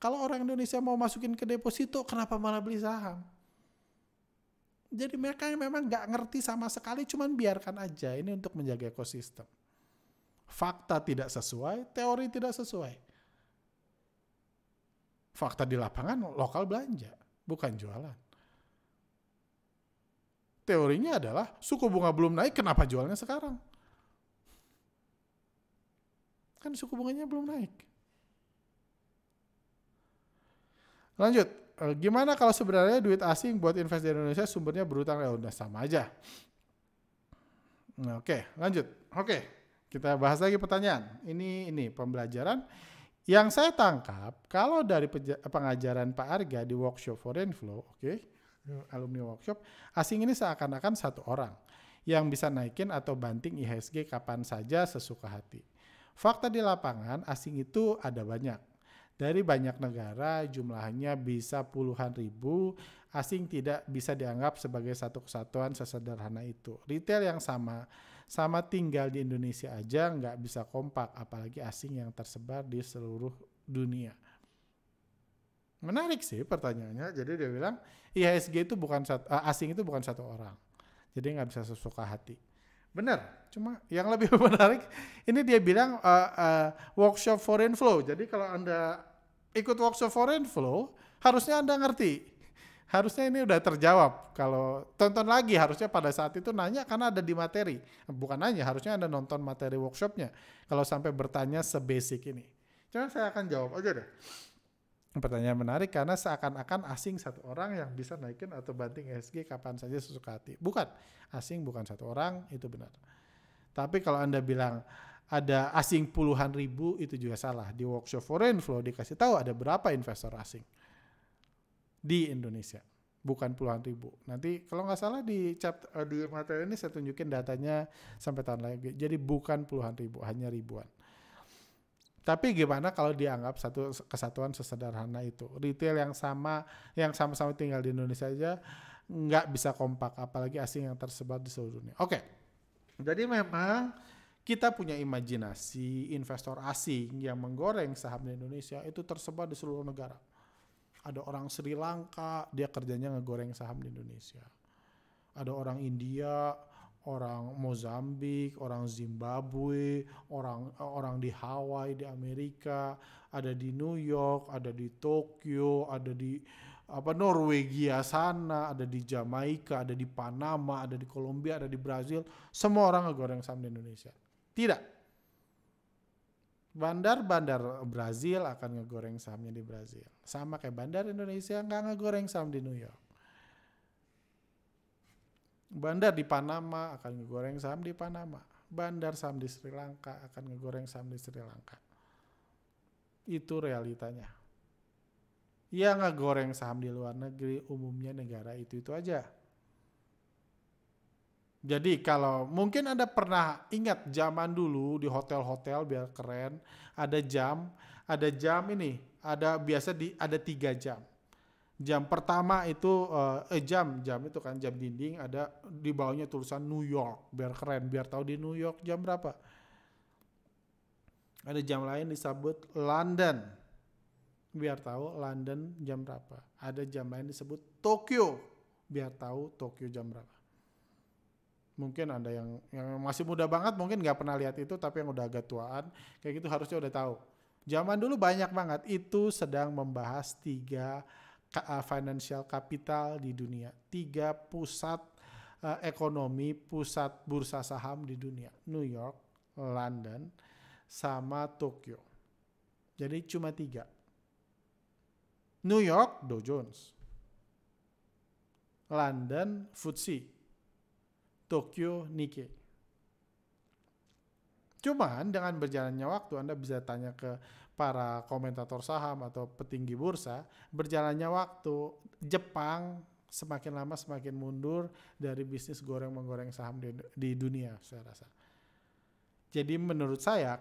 Kalau orang Indonesia mau masukin ke deposito, kenapa malah beli saham? Jadi mereka memang nggak ngerti sama sekali, cuman biarkan aja ini untuk menjaga ekosistem. Fakta tidak sesuai, teori tidak sesuai. Fakta di lapangan lokal belanja, bukan jualan. Teorinya adalah suku bunga belum naik, kenapa jualnya sekarang? Kan suku bunganya belum naik. Lanjut, gimana kalau sebenarnya duit asing buat invest di Indonesia sumbernya berutang? Ya udah sama aja. Oke, lanjut. Oke. Kita bahas lagi pertanyaan. Ini pembelajaran yang saya tangkap kalau dari pengajaran Pak Arga di workshop Foreign Flow, alumni workshop, asing ini seakan-akan satu orang yang bisa naikin atau banting IHSG kapan saja sesuka hati. Fakta di lapangan asing itu ada banyak. Dari banyak negara jumlahnya bisa puluhan ribu, asing tidak bisa dianggap sebagai satu kesatuan sesederhana itu. Retail yang sama tinggal di Indonesia aja nggak bisa kompak, apalagi asing yang tersebar di seluruh dunia. Menarik sih pertanyaannya. Jadi dia bilang IHSG itu asing itu bukan satu orang. Jadi nggak bisa sesuka hati. Benar, cuma yang lebih menarik ini dia bilang workshop foreign flow. Jadi kalau Anda ikut workshop foreign flow, harusnya Anda ngerti. Harusnya ini udah terjawab. Kalau tonton lagi harusnya pada saat itu nanya karena ada di materi. Bukan nanya, harusnya Anda nonton materi workshopnya. Kalau sampai bertanya sebasic ini. Cuma saya akan jawab aja deh. Pertanyaan menarik karena seakan-akan asing satu orang yang bisa naikin atau banting ESG kapan saja sesuka hati. Bukan, asing bukan satu orang, itu benar. Tapi kalau Anda bilang ada asing puluhan ribu, itu juga salah. Di workshop foreign flow dikasih tahu ada berapa investor asing di Indonesia. Bukan puluhan ribu. Nanti kalau nggak salah di materi ini saya tunjukin datanya sampai tahun lagi. Jadi bukan puluhan ribu, hanya ribuan. Tapi gimana kalau dianggap satu kesatuan sesederhana itu? Retail yang sama-sama tinggal di Indonesia aja nggak bisa kompak, apalagi asing yang tersebar di seluruh dunia. Oke, jadi memang kita punya imajinasi investor asing yang menggoreng saham di Indonesia itu tersebar di seluruh negara. Ada orang Sri Lanka, dia kerjanya ngegoreng saham di Indonesia. Ada orang India, orang Mozambik, orang Zimbabwe, orang di Hawaii, di Amerika, ada di New York, ada di Tokyo, ada di Norwegia sana, ada di Jamaika, ada di Panama, ada di Kolombia, ada di Brazil. Semua orang ngegoreng saham di Indonesia. Tidak. Bandar-bandar Brazil akan ngegoreng sahamnya di Brazil. Sama kayak bandar Indonesia nggak ngegoreng saham di New York. Bandar di Panama akan ngegoreng saham di Panama. Bandar saham di Sri Lanka akan ngegoreng saham di Sri Lanka. Itu realitanya. Yang ngegoreng saham di luar negeri umumnya negara itu aja. Jadi kalau mungkin Anda pernah ingat zaman dulu di hotel-hotel biar keren, ada jam ini, ada 3 jam. Jam pertama itu jam itu kan jam dinding, ada di bawahnya tulisan New York biar keren, biar tahu di New York jam berapa. Ada jam lain disebut London biar tahu London jam berapa. Ada jam lain disebut Tokyo biar tahu Tokyo jam berapa. Mungkin Anda yang masih muda banget mungkin nggak pernah lihat itu, tapi yang udah agak tuaan kayak gitu harusnya udah tahu. Zaman dulu banyak banget itu sedang membahas 3 financial capital di dunia, 3 pusat ekonomi, pusat bursa saham di dunia, New York, London, sama Tokyo. Jadi cuma 3. New York Dow Jones, London FTSE, Tokyo Nikkei. Cuman dengan berjalannya waktu Anda bisa tanya ke para komentator saham atau petinggi bursa, berjalannya waktu Jepang semakin lama semakin mundur dari bisnis goreng-menggoreng saham di dunia saya rasa. Jadi menurut saya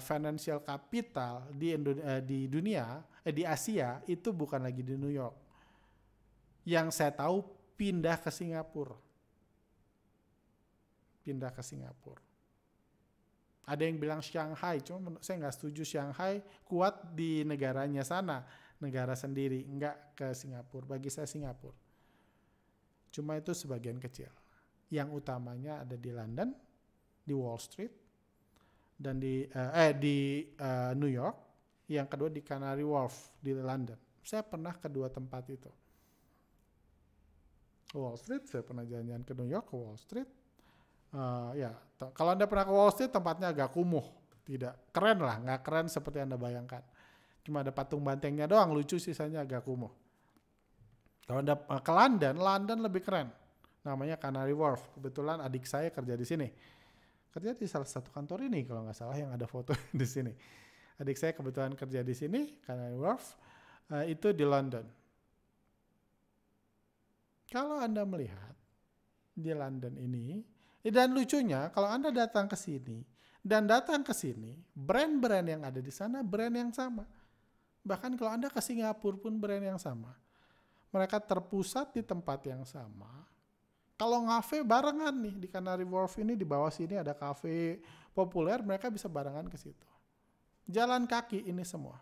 financial capital di dunia, di Asia itu bukan lagi di New York. Yang saya tahu pindah ke Singapura. Ada yang bilang Shanghai, cuma saya nggak setuju. Shanghai kuat di negaranya sana, negara sendiri, nggak ke Singapura. Bagi saya Singapura. Cuma itu sebagian kecil. Yang utamanya ada di London, di Wall Street, dan di New York. Yang kedua di Canary Wharf di London. Saya pernah ke 2 tempat itu. Wall Street, saya pernah jalan-jalan ke New York, ke Wall Street. Kalau Anda pernah ke Wall Street tempatnya agak kumuh, tidak keren lah, nggak keren seperti Anda bayangkan. Cuma ada patung bantengnya doang, lucu, sisanya agak kumuh. Kalau Anda ke London lebih keren, namanya Canary Wharf. Kebetulan adik saya kerja di sini, kerja di salah satu kantor ini kalau nggak salah yang ada foto di sini. Adik saya kebetulan kerja di sini, Canary Wharf, itu di London. Kalau Anda melihat di London ini, dan lucunya kalau Anda datang ke sini dan datang ke sini, brand-brand yang ada di sana brand yang sama. Bahkan kalau Anda ke Singapura pun brand yang sama. Mereka terpusat di tempat yang sama. Kalau ngafe barengan nih di Canary Wharf ini, di bawah sini ada kafe populer, mereka bisa barengan ke situ. Jalan kaki ini semua.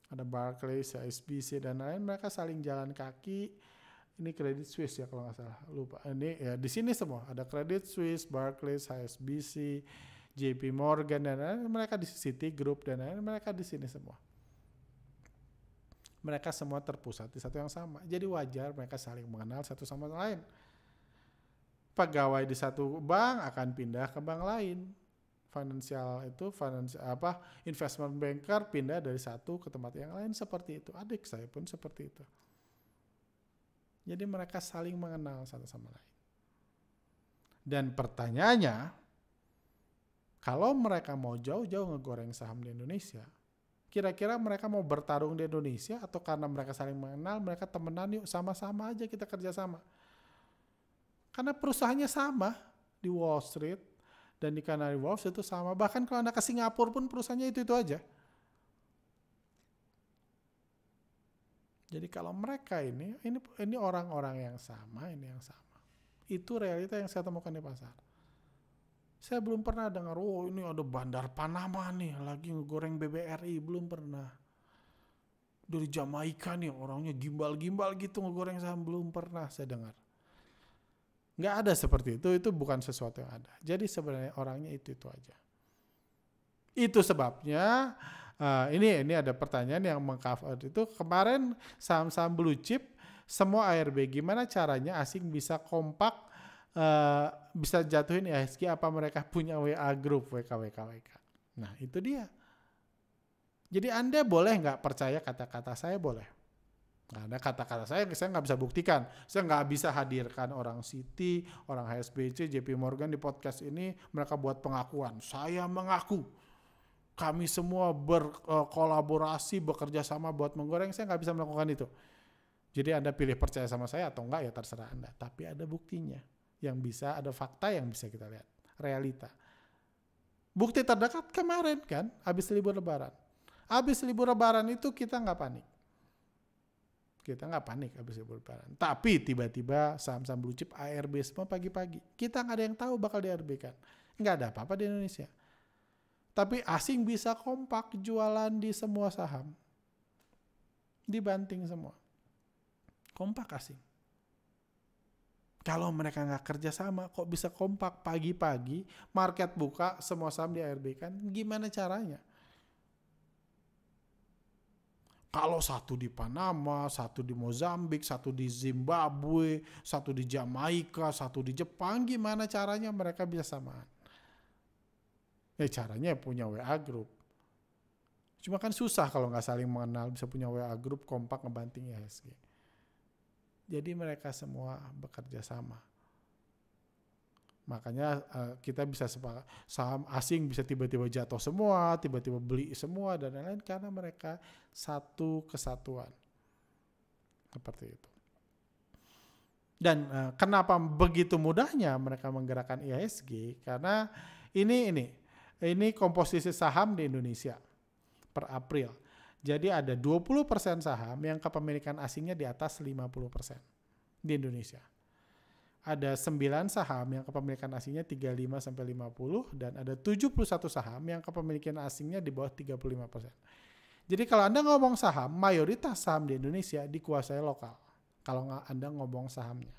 Ada Barclays, HSBC dan lain, mereka saling jalan kaki Ini Credit Suisse ya kalau nggak salah, lupa. Ini ya di sini semua ada Credit Suisse, Barclays, HSBC, JP Morgan dan lain-lain, mereka di Citigroup dan lain-lain, mereka di sini semua. Mereka semua terpusat di satu yang sama. Jadi wajar mereka saling mengenal satu sama lain. Pegawai di satu bank akan pindah ke bank lain. Investment banker pindah dari satu ke tempat yang lain seperti itu. Adik saya pun seperti itu. Jadi mereka saling mengenal satu sama lain. Dan pertanyaannya, kalau mereka mau jauh-jauh ngegoreng saham di Indonesia, kira-kira mereka mau bertarung di Indonesia atau karena mereka saling mengenal, mereka temenan yuk sama-sama aja kita kerjasama. Karena perusahaannya sama di Wall Street dan di Canary Wharf itu sama. Bahkan kalau Anda ke Singapura pun perusahaannya itu aja. Jadi kalau mereka ini orang-orang yang sama, ini yang sama. Itu realita yang saya temukan di pasar. Saya belum pernah dengar, ini ada Bandar Panama nih, lagi ngegoreng BBRI, belum pernah. Dari Jamaika nih, orangnya gimbal-gimbal gitu ngegoreng saham, belum pernah saya dengar. Nggak ada seperti itu bukan sesuatu yang ada. Jadi sebenarnya orangnya itu aja. Itu sebabnya, ini ada pertanyaan yang mengcover itu kemarin saham-saham blue chip semua ARB, gimana caranya asing bisa kompak bisa jatuhin IHSG, apa mereka punya WA group WK. Nah itu dia. Jadi Anda boleh nggak percaya kata-kata saya, boleh. Nggak ada kata-kata saya nggak bisa buktikan. Saya nggak bisa hadirkan orang Citi, orang HSBC, JP Morgan di podcast ini, mereka buat pengakuan. Saya mengaku kami semua berkolaborasi, bekerja sama buat menggoreng. Saya nggak bisa melakukan itu. Jadi Anda pilih percaya sama saya atau enggak ya terserah Anda. Tapi ada buktinya. Yang bisa, ada fakta yang bisa kita lihat. Realita. Bukti terdekat kemarin kan, habis libur lebaran. Habis libur lebaran itu kita nggak panik. Kita nggak panik habis libur lebaran. Tapi tiba-tiba saham-saham blue chip ARB semua pagi-pagi. Kita nggak ada yang tahu bakal di-ARB kan. Nggak ada apa-apa di Indonesia. Tapi asing bisa kompak jualan di semua saham. Dibanting semua. Kompak asing. Kalau mereka nggak kerja sama, kok bisa kompak pagi-pagi, market buka, semua saham di ARB kan? Gimana caranya? Kalau satu di Panama, satu di Mozambik, satu di Zimbabwe, satu di Jamaika, satu di Jepang, gimana caranya mereka bisa samaan? Ya caranya punya WA group. Cuma kan susah kalau nggak saling mengenal bisa punya WA group kompak ngebanting IHSG. Jadi mereka semua bekerja sama. Makanya kita bisa sepakat saham asing bisa tiba-tiba jatuh semua, tiba-tiba beli semua dan lain-lain karena mereka satu kesatuan. Seperti itu. Dan kenapa begitu mudahnya mereka menggerakkan IHSG? Karena ini komposisi saham di Indonesia per April. Jadi ada 20% saham yang kepemilikan asingnya di atas 50% di Indonesia. Ada 9 saham yang kepemilikan asingnya 35-50 dan ada 71 saham yang kepemilikan asingnya di bawah 35%. Jadi kalau Anda ngomong saham, mayoritas saham di Indonesia dikuasai lokal. Kalau Anda ngomong sahamnya.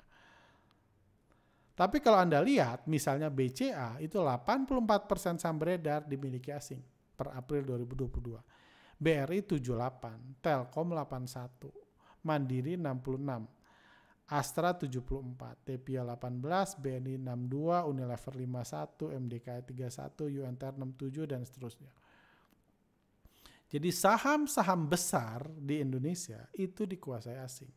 Tapi kalau Anda lihat, misalnya BCA itu 84% saham beredar dimiliki asing per April 2022. BRI 78, Telkom 81, Mandiri 66, Astra 74, Tepia 18, BNI 62, Unilever 51, MDKI 31, UNTR 67 dan seterusnya. Jadi saham-saham besar di Indonesia itu dikuasai asing.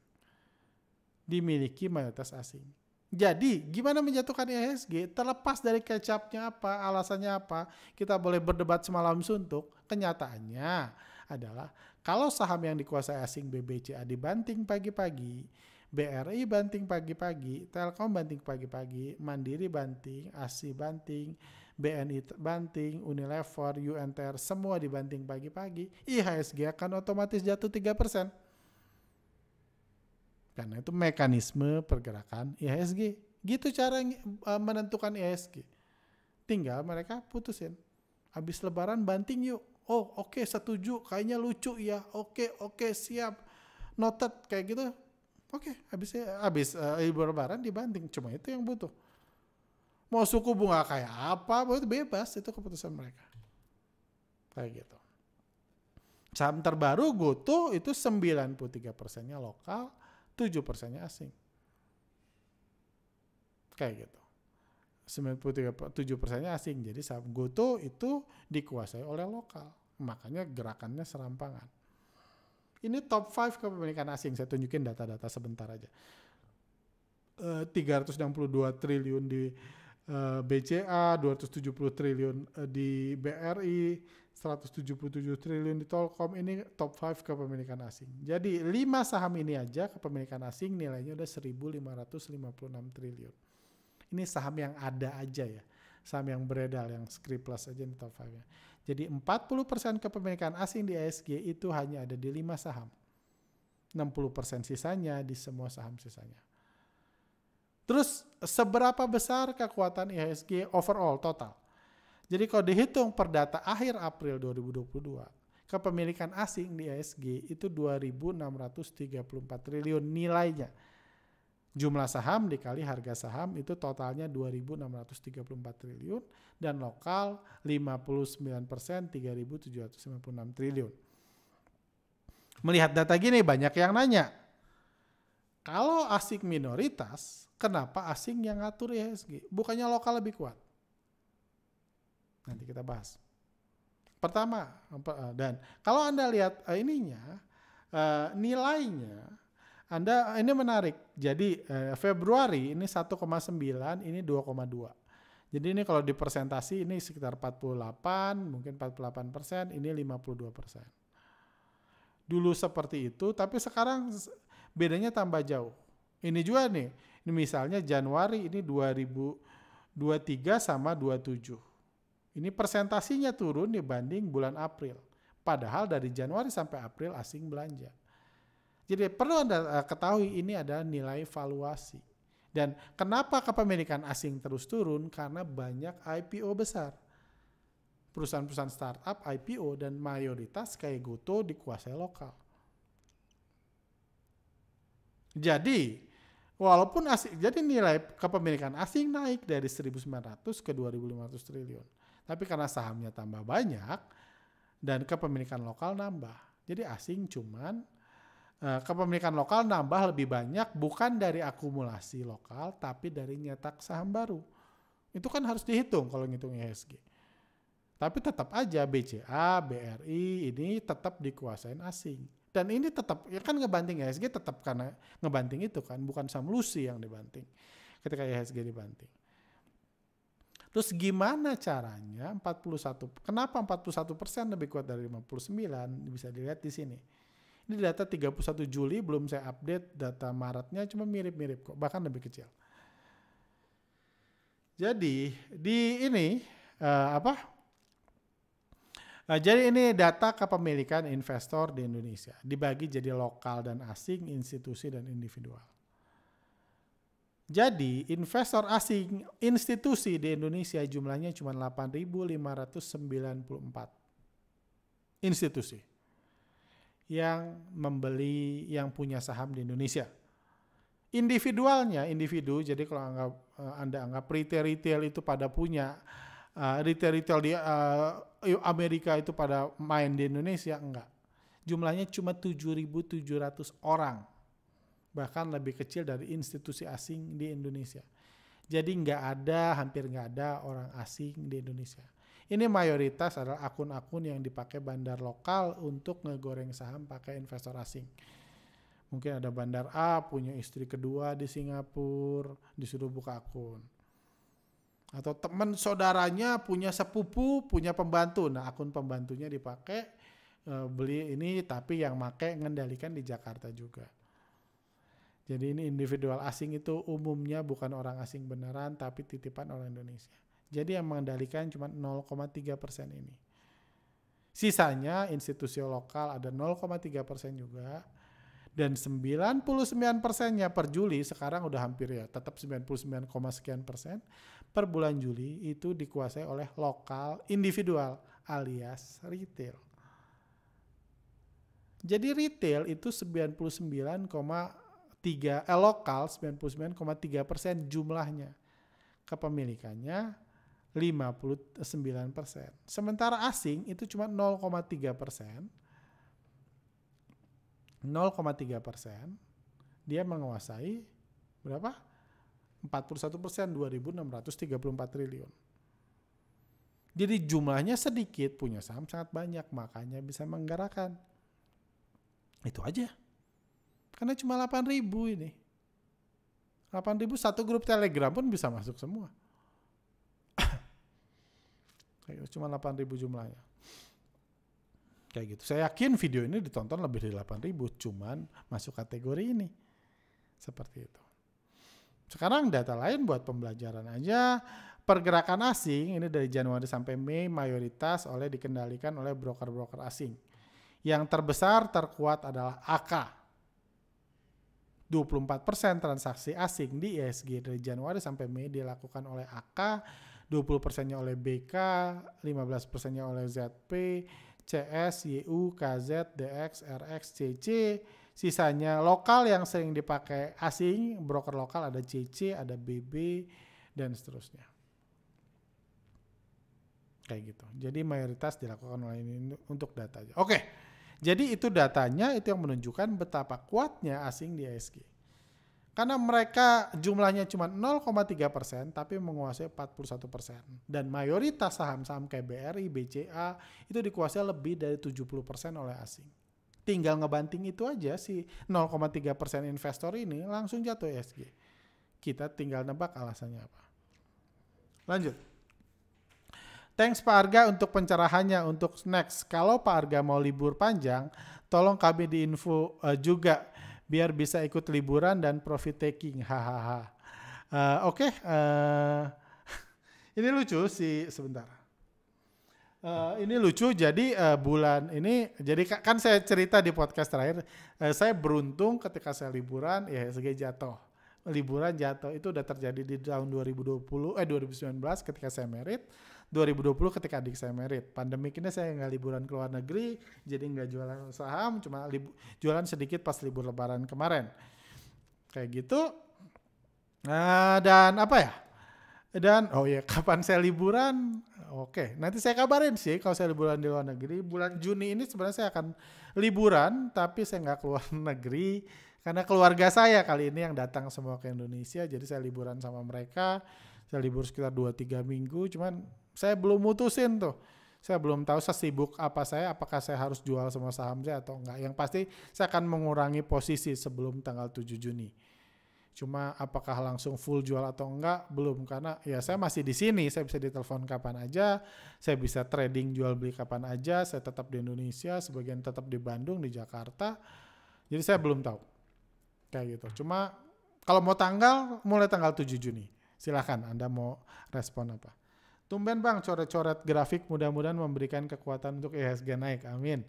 Dimiliki mayoritas asing. Jadi gimana menjatuhkan IHSG? Terlepas dari kecapnya apa, alasannya apa, kita boleh berdebat semalam suntuk. Kenyataannya adalah kalau saham yang dikuasai asing BBCA dibanting pagi-pagi, BRI banting pagi-pagi, Telkom banting pagi-pagi, Mandiri banting, ASI banting, BNI banting, Unilever, UNTR semua dibanting pagi-pagi, IHSG akan otomatis jatuh 3%. Karena itu mekanisme pergerakan IHSG. Gitu cara menentukan IHSG. Tinggal mereka putusin. Habis lebaran banting yuk. Oh oke, setuju, kayaknya lucu ya. Oke siap. Noted kayak gitu. Oke, habis libur lebaran dibanting, cuma itu yang butuh. Mau suku bunga kayak apa, itu bebas, itu keputusan mereka. Kayak gitu. Saham terbaru GoTo itu 93%-nya lokal, 7%-nya asing. Kayak gitu. 7%-nya asing. Jadi saham GoTo itu dikuasai oleh lokal. Makanya gerakannya serampangan. Ini top 5 kepemilikan asing. Saya tunjukin data-data sebentar aja. 362 triliun di BCA, 270 triliun di BRI, 177 triliun di Telkom. Ini top 5 kepemilikan asing. Jadi 5 saham ini aja kepemilikan asing nilainya udah 1.556 triliun. Ini saham yang ada aja ya. Saham yang beredar, yang scriptless aja di top 5-nya. Jadi 40% kepemilikan asing di IHSG itu hanya ada di 5 saham. 60% sisanya di semua saham sisanya. Terus seberapa besar kekuatan IHSG overall total? Jadi kalau dihitung per data akhir April 2022, kepemilikan asing di IHSG itu 2.634 triliun nilainya. Jumlah saham dikali harga saham itu totalnya 2.634 triliun dan lokal 59% 3.796 triliun. Melihat data gini banyak yang nanya, kalau asing minoritas, kenapa asing yang ngatur IHSG? Bukannya lokal lebih kuat? Nanti kita bahas. Pertama, dan kalau Anda lihat nilainya, ini menarik. Jadi Februari ini 1,9, ini 2,2. Jadi ini kalau di persentasi ini sekitar 48, mungkin 48%, ini 52%. Dulu seperti itu, tapi sekarang bedanya tambah jauh. Ini juga nih, ini misalnya Januari ini 2023 sama 27. Ini persentasinya turun dibanding bulan April. Padahal dari Januari sampai April asing belanja. Jadi perlu Anda ketahui ini adalah nilai valuasi. Dan kenapa kepemilikan asing terus turun? Karena banyak IPO besar. Perusahaan-perusahaan startup IPO dan mayoritas kayak GoTo dikuasai lokal. Jadi walaupun jadi nilai kepemilikan asing naik dari 1.900 ke 2.500 triliun. Tapi karena sahamnya tambah banyak dan kepemilikan lokal nambah. Jadi asing cuman kepemilikan lokal nambah lebih banyak bukan dari akumulasi lokal tapi dari nyetak saham baru. Itu kan harus dihitung kalau ngitung IHSG. Tapi tetap aja BCA, BRI ini tetap dikuasain asing. Dan ini tetap, ya kan ngebanting IHSG tetap karena ngebanting itu kan, bukan saham Lucy yang dibanting ketika IHSG dibanting. Terus gimana caranya kenapa 41% lebih kuat dari 59, bisa dilihat di sini. Ini data 31 Juli, belum saya update data Maretnya, cuma mirip-mirip kok, bahkan lebih kecil. Jadi di ini jadi ini data kepemilikan investor di Indonesia. Dibagi jadi lokal dan asing, institusi dan individual. Jadi investor asing institusi di Indonesia jumlahnya cuma 8.594 institusi yang membeli, yang punya saham di Indonesia. Individu, jadi kalau Anda anggap retail itu pada punya, retail di Amerika itu pada main di Indonesia, enggak. Jumlahnya cuma 7.700 orang. Bahkan lebih kecil dari institusi asing di Indonesia. Jadi hampir nggak ada orang asing di Indonesia. Ini mayoritas adalah akun-akun yang dipakai bandar lokal untuk ngegoreng saham pakai investor asing. Mungkin ada bandar A punya istri kedua di Singapura, disuruh buka akun. Atau teman saudaranya punya sepupu, punya pembantu. Nah, akun pembantunya dipakai beli ini, tapi yang pakai ngendalikan di Jakarta juga. Jadi ini individual asing itu umumnya bukan orang asing beneran, tapi titipan orang Indonesia. Jadi yang mengendalikan cuma 0,3% ini. Sisanya institusi lokal ada 0,3% juga. Dan 99%-nya per Juli sekarang udah hampir ya, tetap 99, sekian persen per bulan Juli itu dikuasai oleh lokal individual alias retail. Jadi retail itu 99,7% lokal 99,3% jumlahnya. Kepemilikannya 59%. Sementara asing itu cuma 0,3%. 0,3%. Dia menguasai berapa? 41%, 2.634 triliun. Jadi jumlahnya sedikit, punya saham sangat banyak, makanya bisa menggerakkan. Itu aja. Karena cuma 8.000 ini. 8.000 satu grup Telegram pun bisa masuk semua. Cuma 8.000 jumlahnya. Kayak gitu. Saya yakin video ini ditonton lebih dari 8.000, cuman masuk kategori ini. Seperti itu. Sekarang data lain buat pembelajaran aja. Pergerakan asing ini dari Januari sampai Mei mayoritas dikendalikan oleh broker-broker asing. Yang terbesar terkuat adalah AK. 24% transaksi asing di IHSG dari Januari sampai Mei dilakukan oleh AK, 20%-nya oleh BK, 15%-nya oleh ZP, CS, YU, KZ, DX, RX, CC. Sisanya lokal yang sering dipakai asing, broker lokal ada CC, ada BB, dan seterusnya. Kayak gitu. Jadi mayoritas dilakukan oleh ini untuk data aja. Oke. Jadi itu datanya, itu yang menunjukkan betapa kuatnya asing di IHSG. Karena mereka jumlahnya cuma 0,3% tapi menguasai 41%. Dan mayoritas saham-saham kayak BRI, BCA itu dikuasai lebih dari 70% oleh asing. Tinggal ngebanting itu aja si 0,3% investor ini langsung jatuh IHSG. Kita tinggal nebak alasannya apa. Lanjut. Thanks Pak Arga untuk pencerahannya. Untuk next, kalau Pak Arga mau libur panjang, tolong kami diinfo juga biar bisa ikut liburan dan profit taking. Hahaha. Oke. Ini lucu sih sebentar. Ini lucu. Jadi bulan ini, jadi kan saya cerita di podcast terakhir, saya beruntung ketika saya liburan, IHSG jatuh. Liburan jatuh itu udah terjadi di tahun 2019 ketika saya merit. 2020 ketika adik saya merit. Pandemik ini saya nggak liburan ke luar negeri, jadi nggak jualan saham, cuma jualan sedikit pas libur lebaran kemarin. Kayak gitu. Dan apa ya? Dan kapan saya liburan? Oke, nanti saya kabarin sih kalau saya liburan di luar negeri. Bulan Juni ini sebenarnya saya akan liburan, tapi saya nggak keluar negeri. Karena keluarga saya kali ini yang datang semua ke Indonesia, jadi saya liburan sama mereka. Saya libur sekitar 2-3 minggu, cuman saya belum mutusin tuh. Saya belum tahu sesibuk apa saya, apakah saya harus jual semua saham saya atau enggak. Yang pasti saya akan mengurangi posisi sebelum tanggal 7 Juni. Cuma apakah langsung full jual atau enggak, belum. Karena ya saya masih di sini, saya bisa ditelepon kapan aja, saya bisa trading jual beli kapan aja, saya tetap di Indonesia, sebagian tetap di Bandung, di Jakarta. Jadi saya belum tahu. Kayak gitu. Cuma kalau mau mulai tanggal 7 Juni. Silakan Anda mau respon apa. Tumben Bang, coret-coret grafik mudah-mudahan memberikan kekuatan untuk IHSG naik. Amin.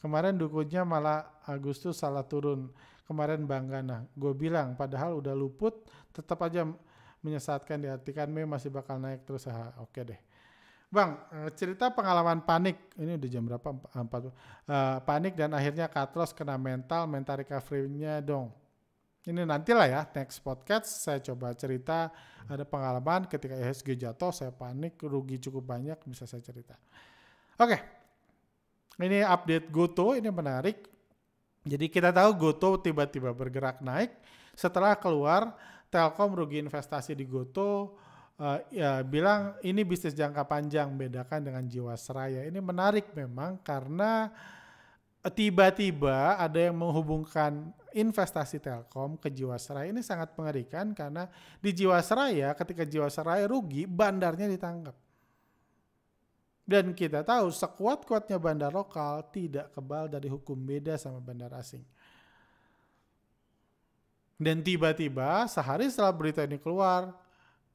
Kemarin dukunnya malah Agustus salah turun. Kemarin bangga. Nah, gue bilang padahal udah luput, tetap aja menyesatkan, diartikan Mei masih bakal naik terus. Oke deh. Bang, cerita pengalaman panik. Ini udah jam berapa? 4. Panik dan akhirnya cut loss kena mental recovery-nya dong. Ini nantilah ya, next podcast saya coba cerita ada pengalaman ketika IHSG jatuh, saya panik, rugi cukup banyak, bisa saya cerita. Oke, ini update GoTo, ini menarik. Jadi kita tahu GoTo tiba-tiba bergerak naik, setelah keluar Telkom rugi investasi di GoTo, bilang ini bisnis jangka panjang, bedakan dengan Jiwasraya. Ini menarik memang karena tiba-tiba ada yang menghubungkan investasi Telkom ke Jiwasraya. Ini sangat mengerikan karena di Jiwasraya ketika Jiwasraya rugi, bandarnya ditangkap. Dan kita tahu sekuat-kuatnya bandar lokal tidak kebal dari hukum, beda sama bandar asing. Dan tiba-tiba sehari setelah berita ini keluar,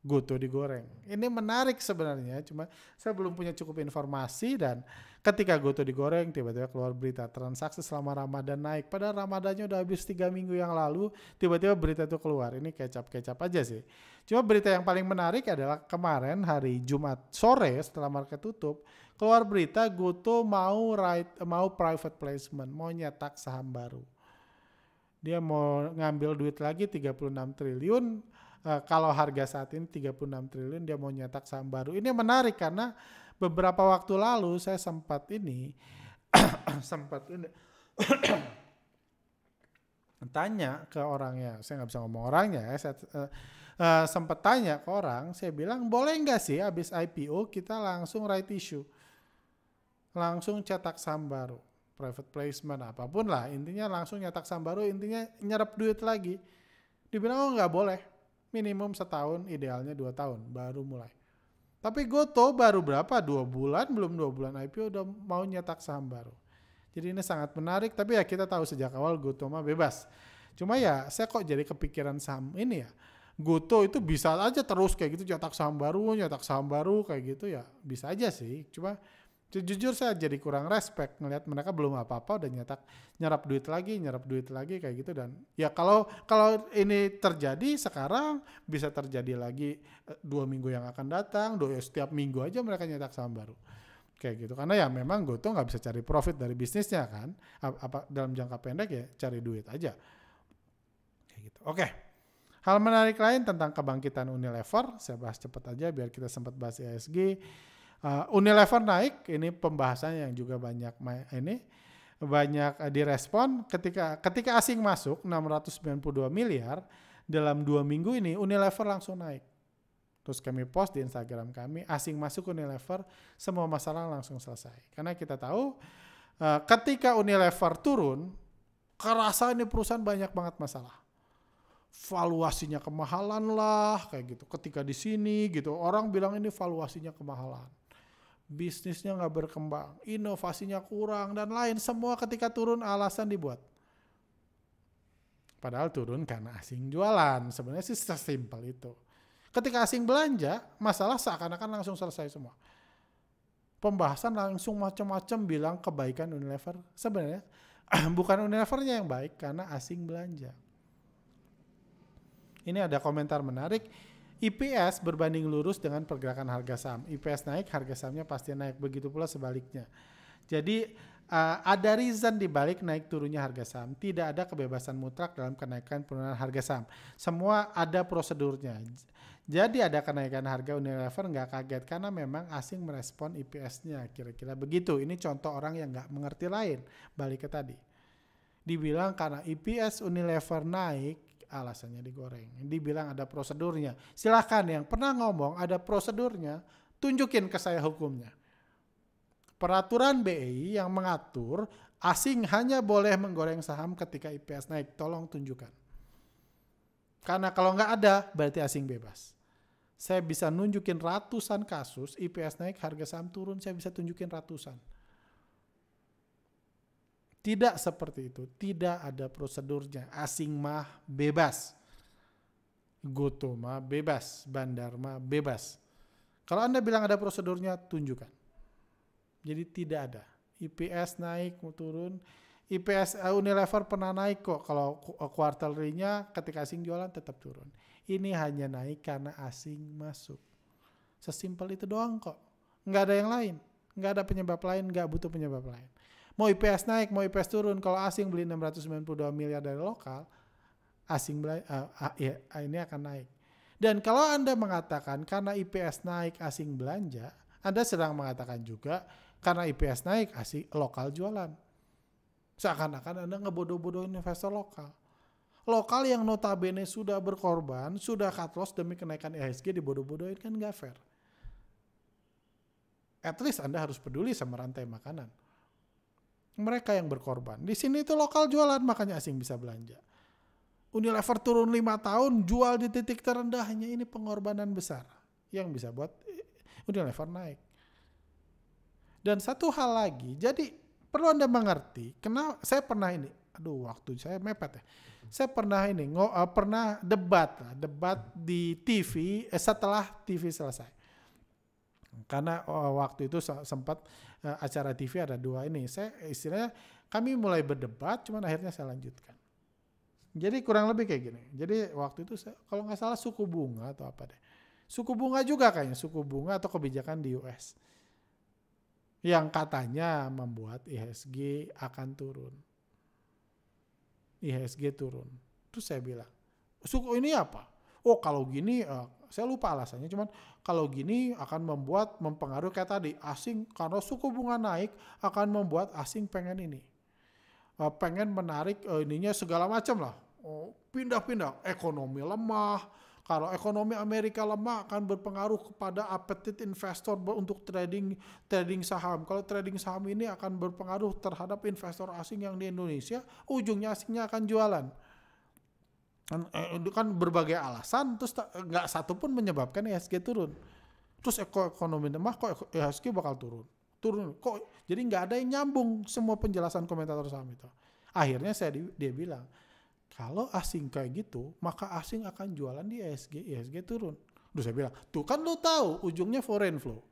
GoTo digoreng. Ini menarik sebenarnya, cuma saya belum punya cukup informasi dan ketika GoTo digoreng tiba-tiba keluar berita transaksi selama Ramadan naik. Padahal Ramadannya udah habis 3 minggu yang lalu, tiba-tiba berita itu keluar. Ini kecap-kecap aja sih. Cuma berita yang paling menarik adalah kemarin hari Jumat sore setelah market tutup, keluar berita GoTo mau private placement, mau nyetak saham baru. Dia mau ngambil duit lagi 36 triliun. Kalau harga saat ini 36 triliun, dia mau nyetak saham baru. Ini menarik karena beberapa waktu lalu saya sempat tanya ke orangnya. Saya nggak bisa ngomong orangnya ya. Saya sempat tanya ke orang, saya bilang boleh nggak sih habis IPO kita langsung right issue, langsung cetak saham baru, private placement apapun lah, intinya langsung nyetak saham baru, intinya nyerap duit lagi. Dibilang oh nggak boleh, minimum setahun, idealnya 2 tahun baru mulai. Tapi Goto baru berapa, 2 bulan, belum 2 bulan IPO udah mau nyetak saham baru. Jadi ini sangat menarik, tapi ya kita tahu sejak awal Goto mah bebas. Cuma ya saya kok jadi kepikiran saham ini ya, Goto itu bisa aja terus kayak gitu nyetak saham baru kayak gitu ya, bisa aja sih. Cuma jujur saya jadi kurang respect ngelihat mereka belum apa-apa udah nyerap duit lagi kayak gitu. Dan ya kalau ini terjadi sekarang, bisa terjadi lagi 2 minggu yang akan datang, setiap minggu aja mereka nyetak saham baru kayak gitu. Karena ya memang Goto nggak bisa cari profit dari bisnisnya kan, apa dalam jangka pendek ya cari duit aja kayak gitu. Oke. Hal menarik lain tentang kebangkitan Unilever, saya bahas cepat aja biar kita sempat bahas IHSG. Unilever naik, ini pembahasan yang juga banyak direspon ketika asing masuk 692 miliar dalam 2 minggu ini, Unilever langsung naik. Terus kami post di Instagram kami, asing masuk Unilever, semua masalah langsung selesai. Karena kita tahu ketika Unilever turun, kerasa ini perusahaan banyak banget masalah. Valuasinya kemahalan lah kayak gitu. Ketika di sini gitu orang bilang ini valuasinya kemahalan, bisnisnya nggak berkembang, inovasinya kurang dan lain, semua ketika turun alasan dibuat. Padahal turun karena asing jualan, sebenarnya sih sesimpel itu. Ketika asing belanja, masalah seakan-akan langsung selesai semua. Pembahasan langsung macam-macam bilang kebaikan Unilever, sebenarnya bukan Unilevernya yang baik karena asing belanja. Ini ada komentar menarik, IPS berbanding lurus dengan pergerakan harga saham. IPS naik, harga sahamnya pasti naik. Begitu pula sebaliknya. Jadi ada reason di balik naik turunnya harga saham. Tidak ada kebebasan mutlak dalam kenaikan penurunan harga saham. Semua ada prosedurnya. Jadi ada kenaikan harga Unilever nggak kaget karena memang asing merespon IPS-nya. Kira-kira begitu. Ini contoh orang yang nggak mengerti lain. Balik ke tadi. Dibilang karena IPS Unilever naik, alasannya digoreng. Dibilang ada prosedurnya. Silahkan yang pernah ngomong ada prosedurnya, tunjukin ke saya hukumnya. Peraturan BI yang mengatur asing hanya boleh menggoreng saham ketika IPS naik. Tolong tunjukkan. Karena kalau nggak ada, berarti asing bebas. Saya bisa nunjukin ratusan kasus, IPS naik, harga saham turun, saya bisa tunjukin ratusan. Tidak seperti itu, tidak ada prosedurnya. Asing mah bebas, Goto mah bebas, Bandar mah bebas. Kalau Anda bilang ada prosedurnya, tunjukkan. Jadi tidak ada. IPS naik, mau turun. IPS Unilever pernah naik kok. Kalau quarterly-nya ketika asing jualan tetap turun. Ini hanya naik karena asing masuk. Sesimpel itu doang kok. Nggak ada yang lain. Nggak ada penyebab lain, nggak butuh penyebab lain. Mau IPS naik, mau IPS turun, kalau asing beli 692 miliar dari lokal, asing ini akan naik. Dan kalau Anda mengatakan karena IPS naik asing belanja, Anda sedang mengatakan juga karena IPS naik asing lokal jualan. Seakan-akan Anda ngebodoh-bodohin investor lokal. Lokal yang notabene sudah berkorban, sudah cut loss demi kenaikan IHSG dibodoh-bodohin, kan nggak fair. At least Anda harus peduli sama rantai makanan. Mereka yang berkorban. Di sini itu lokal jualan, makanya asing bisa belanja. Unilever turun 5 tahun, jual di titik terendahnya, ini pengorbanan besar yang bisa buat Unilever naik. Dan satu hal lagi, jadi perlu Anda mengerti, kenapa saya pernah ini, waktu saya mepet ya. Saya pernah pernah debat di TV setelah TV selesai. Karena waktu itu sempat acara TV ada 2 ini. Saya istilahnya kami mulai berdebat, cuman akhirnya saya lanjutkan. Jadi kurang lebih kayak gini. Jadi waktu itu kalau nggak salah suku bunga atau apa deh. Suku bunga juga kayaknya, suku bunga atau kebijakan di US. Yang katanya membuat IHSG akan turun. IHSG turun. Terus saya bilang, suku ini apa? Oh kalau gini, saya lupa alasannya, cuman kalau gini akan mempengaruhi kayak tadi, asing karena suku bunga naik akan membuat asing pengen ini. Pengen menarik ininya segala macam lah. Pindah-pindah, ekonomi lemah. Kalau ekonomi Amerika lemah akan berpengaruh kepada appetite investor untuk trading saham. Kalau trading saham ini akan berpengaruh terhadap investor asing yang di Indonesia, ujungnya asingnya akan jualan. Kan berbagai alasan, terus nggak satu pun menyebabkan IHSG turun. Terus ekonomi lemah kok IHSG bakal turun kok, jadi nggak ada yang nyambung semua penjelasan komentator saham itu. Akhirnya dia bilang, kalau asing kayak gitu maka asing akan jualan di IHSG turun. Terus saya bilang, tuh kan lu tahu ujungnya foreign flow,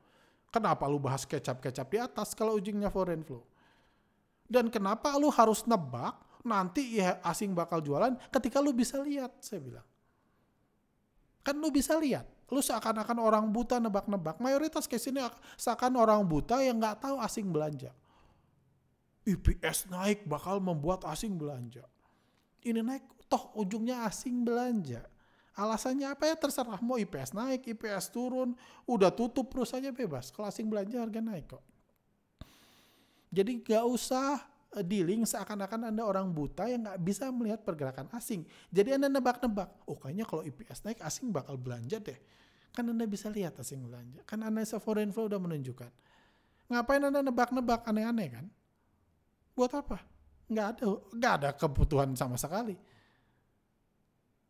kenapa lu bahas kecap-kecap di atas kalau ujungnya foreign flow? Dan kenapa lu harus nebak nanti ya asing bakal jualan ketika lu bisa lihat, saya bilang. Kan lu bisa lihat, lu seakan-akan orang buta nebak-nebak. Mayoritas case ini seakan orang buta yang nggak tahu asing belanja. EPS naik bakal membuat asing belanja. Ini naik, toh ujungnya asing belanja. Alasannya apa ya terserah, mau EPS naik, EPS turun, udah tutup perusahaannya bebas. Kalau asing belanja harga naik kok. Jadi nggak usah dealing seakan-akan Anda orang buta yang nggak bisa melihat pergerakan asing. Jadi Anda nebak-nebak, oh kayaknya kalau EPS naik asing bakal belanja deh. Kan Anda bisa lihat asing belanja. Kan analisa foreign flow udah menunjukkan. Ngapain Anda nebak-nebak aneh-aneh kan? Buat apa? Nggak ada kebutuhan sama sekali.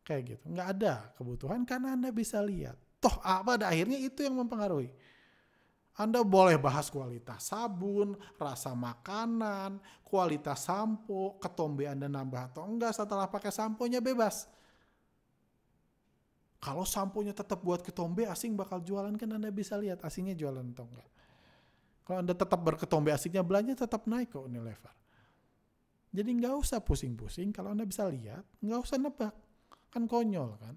Kayak gitu. Nggak ada kebutuhan karena Anda bisa lihat. Toh pada akhirnya itu yang mempengaruhi. Anda boleh bahas kualitas sabun, rasa makanan, kualitas sampo, ketombe Anda nambah atau enggak setelah pakai samponya bebas. Kalau samponya tetap buat ketombe, asing bakal jualan kan Anda bisa lihat asingnya jualan atau enggak. Kalau Anda tetap berketombe, asingnya belanja tetap naik kok Unilever. Jadi nggak usah pusing-pusing, kalau Anda bisa lihat, nggak usah nebak. Kan konyol kan.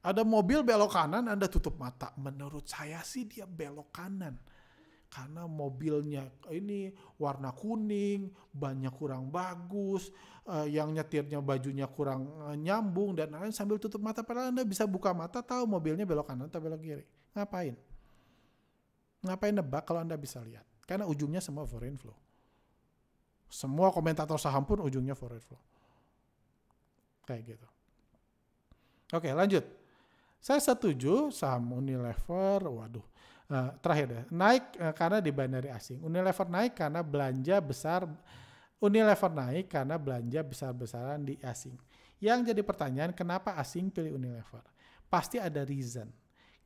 Ada mobil belok kanan, Anda tutup mata. Menurut saya sih dia belok kanan. Karena mobilnya ini warna kuning, bannya kurang bagus, yang nyetirnya bajunya kurang nyambung, dan Anda sambil tutup mata. Padahal Anda bisa buka mata, tahu mobilnya belok kanan atau belok kiri. Ngapain? Ngapain nebak kalau Anda bisa lihat? Karena ujungnya semua foreign flow. Semua komentator saham pun ujungnya foreign flow. Kayak gitu. Oke, lanjut. Saya setuju saham Unilever, terakhir deh, naik karena dibanding dari asing. Unilever naik karena belanja besar-besaran di asing. Yang jadi pertanyaan, kenapa asing pilih Unilever? Pasti ada reason.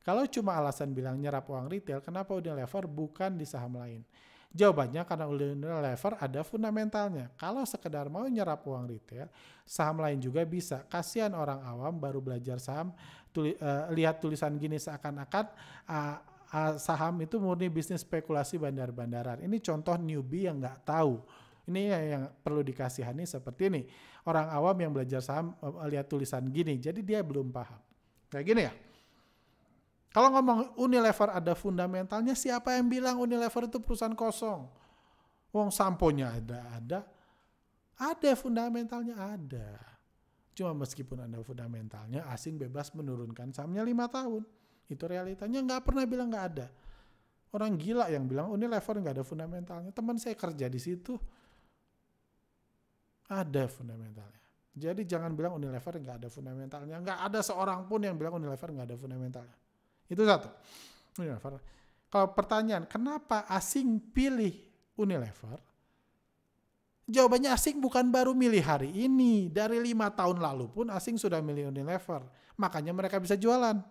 Kalau cuma alasan bilang nyerap uang retail, kenapa Unilever bukan di saham lain? Jawabannya karena Unilever ada fundamentalnya. Kalau sekedar mau nyerap uang retail, saham lain juga bisa. Kasihan orang awam baru belajar saham, lihat tulisan gini seakan-akan saham itu murni bisnis spekulasi bandar-bandaran. Ini contoh newbie yang nggak tahu. Ini yang perlu dikasihani seperti ini. Orang awam yang belajar saham lihat tulisan gini, jadi dia belum paham. Kayak gini ya. Kalau ngomong Unilever ada fundamentalnya, siapa yang bilang Unilever itu perusahaan kosong? Wong samponya ada fundamentalnya ada. Cuma meskipun ada fundamentalnya, asing bebas menurunkan sahamnya 5 tahun. Itu realitanya, nggak pernah bilang nggak ada. Orang gila yang bilang Unilever nggak ada fundamentalnya. Teman saya kerja di situ, ada fundamentalnya. Jadi jangan bilang Unilever nggak ada fundamentalnya. Nggak ada seorang pun yang bilang Unilever nggak ada fundamentalnya. Itu satu. Unilever. Kalau pertanyaan, kenapa asing pilih Unilever? Jawabannya asing bukan baru milih hari ini. Dari 5 tahun lalu pun asing sudah milih Unilever. Makanya mereka bisa jualan.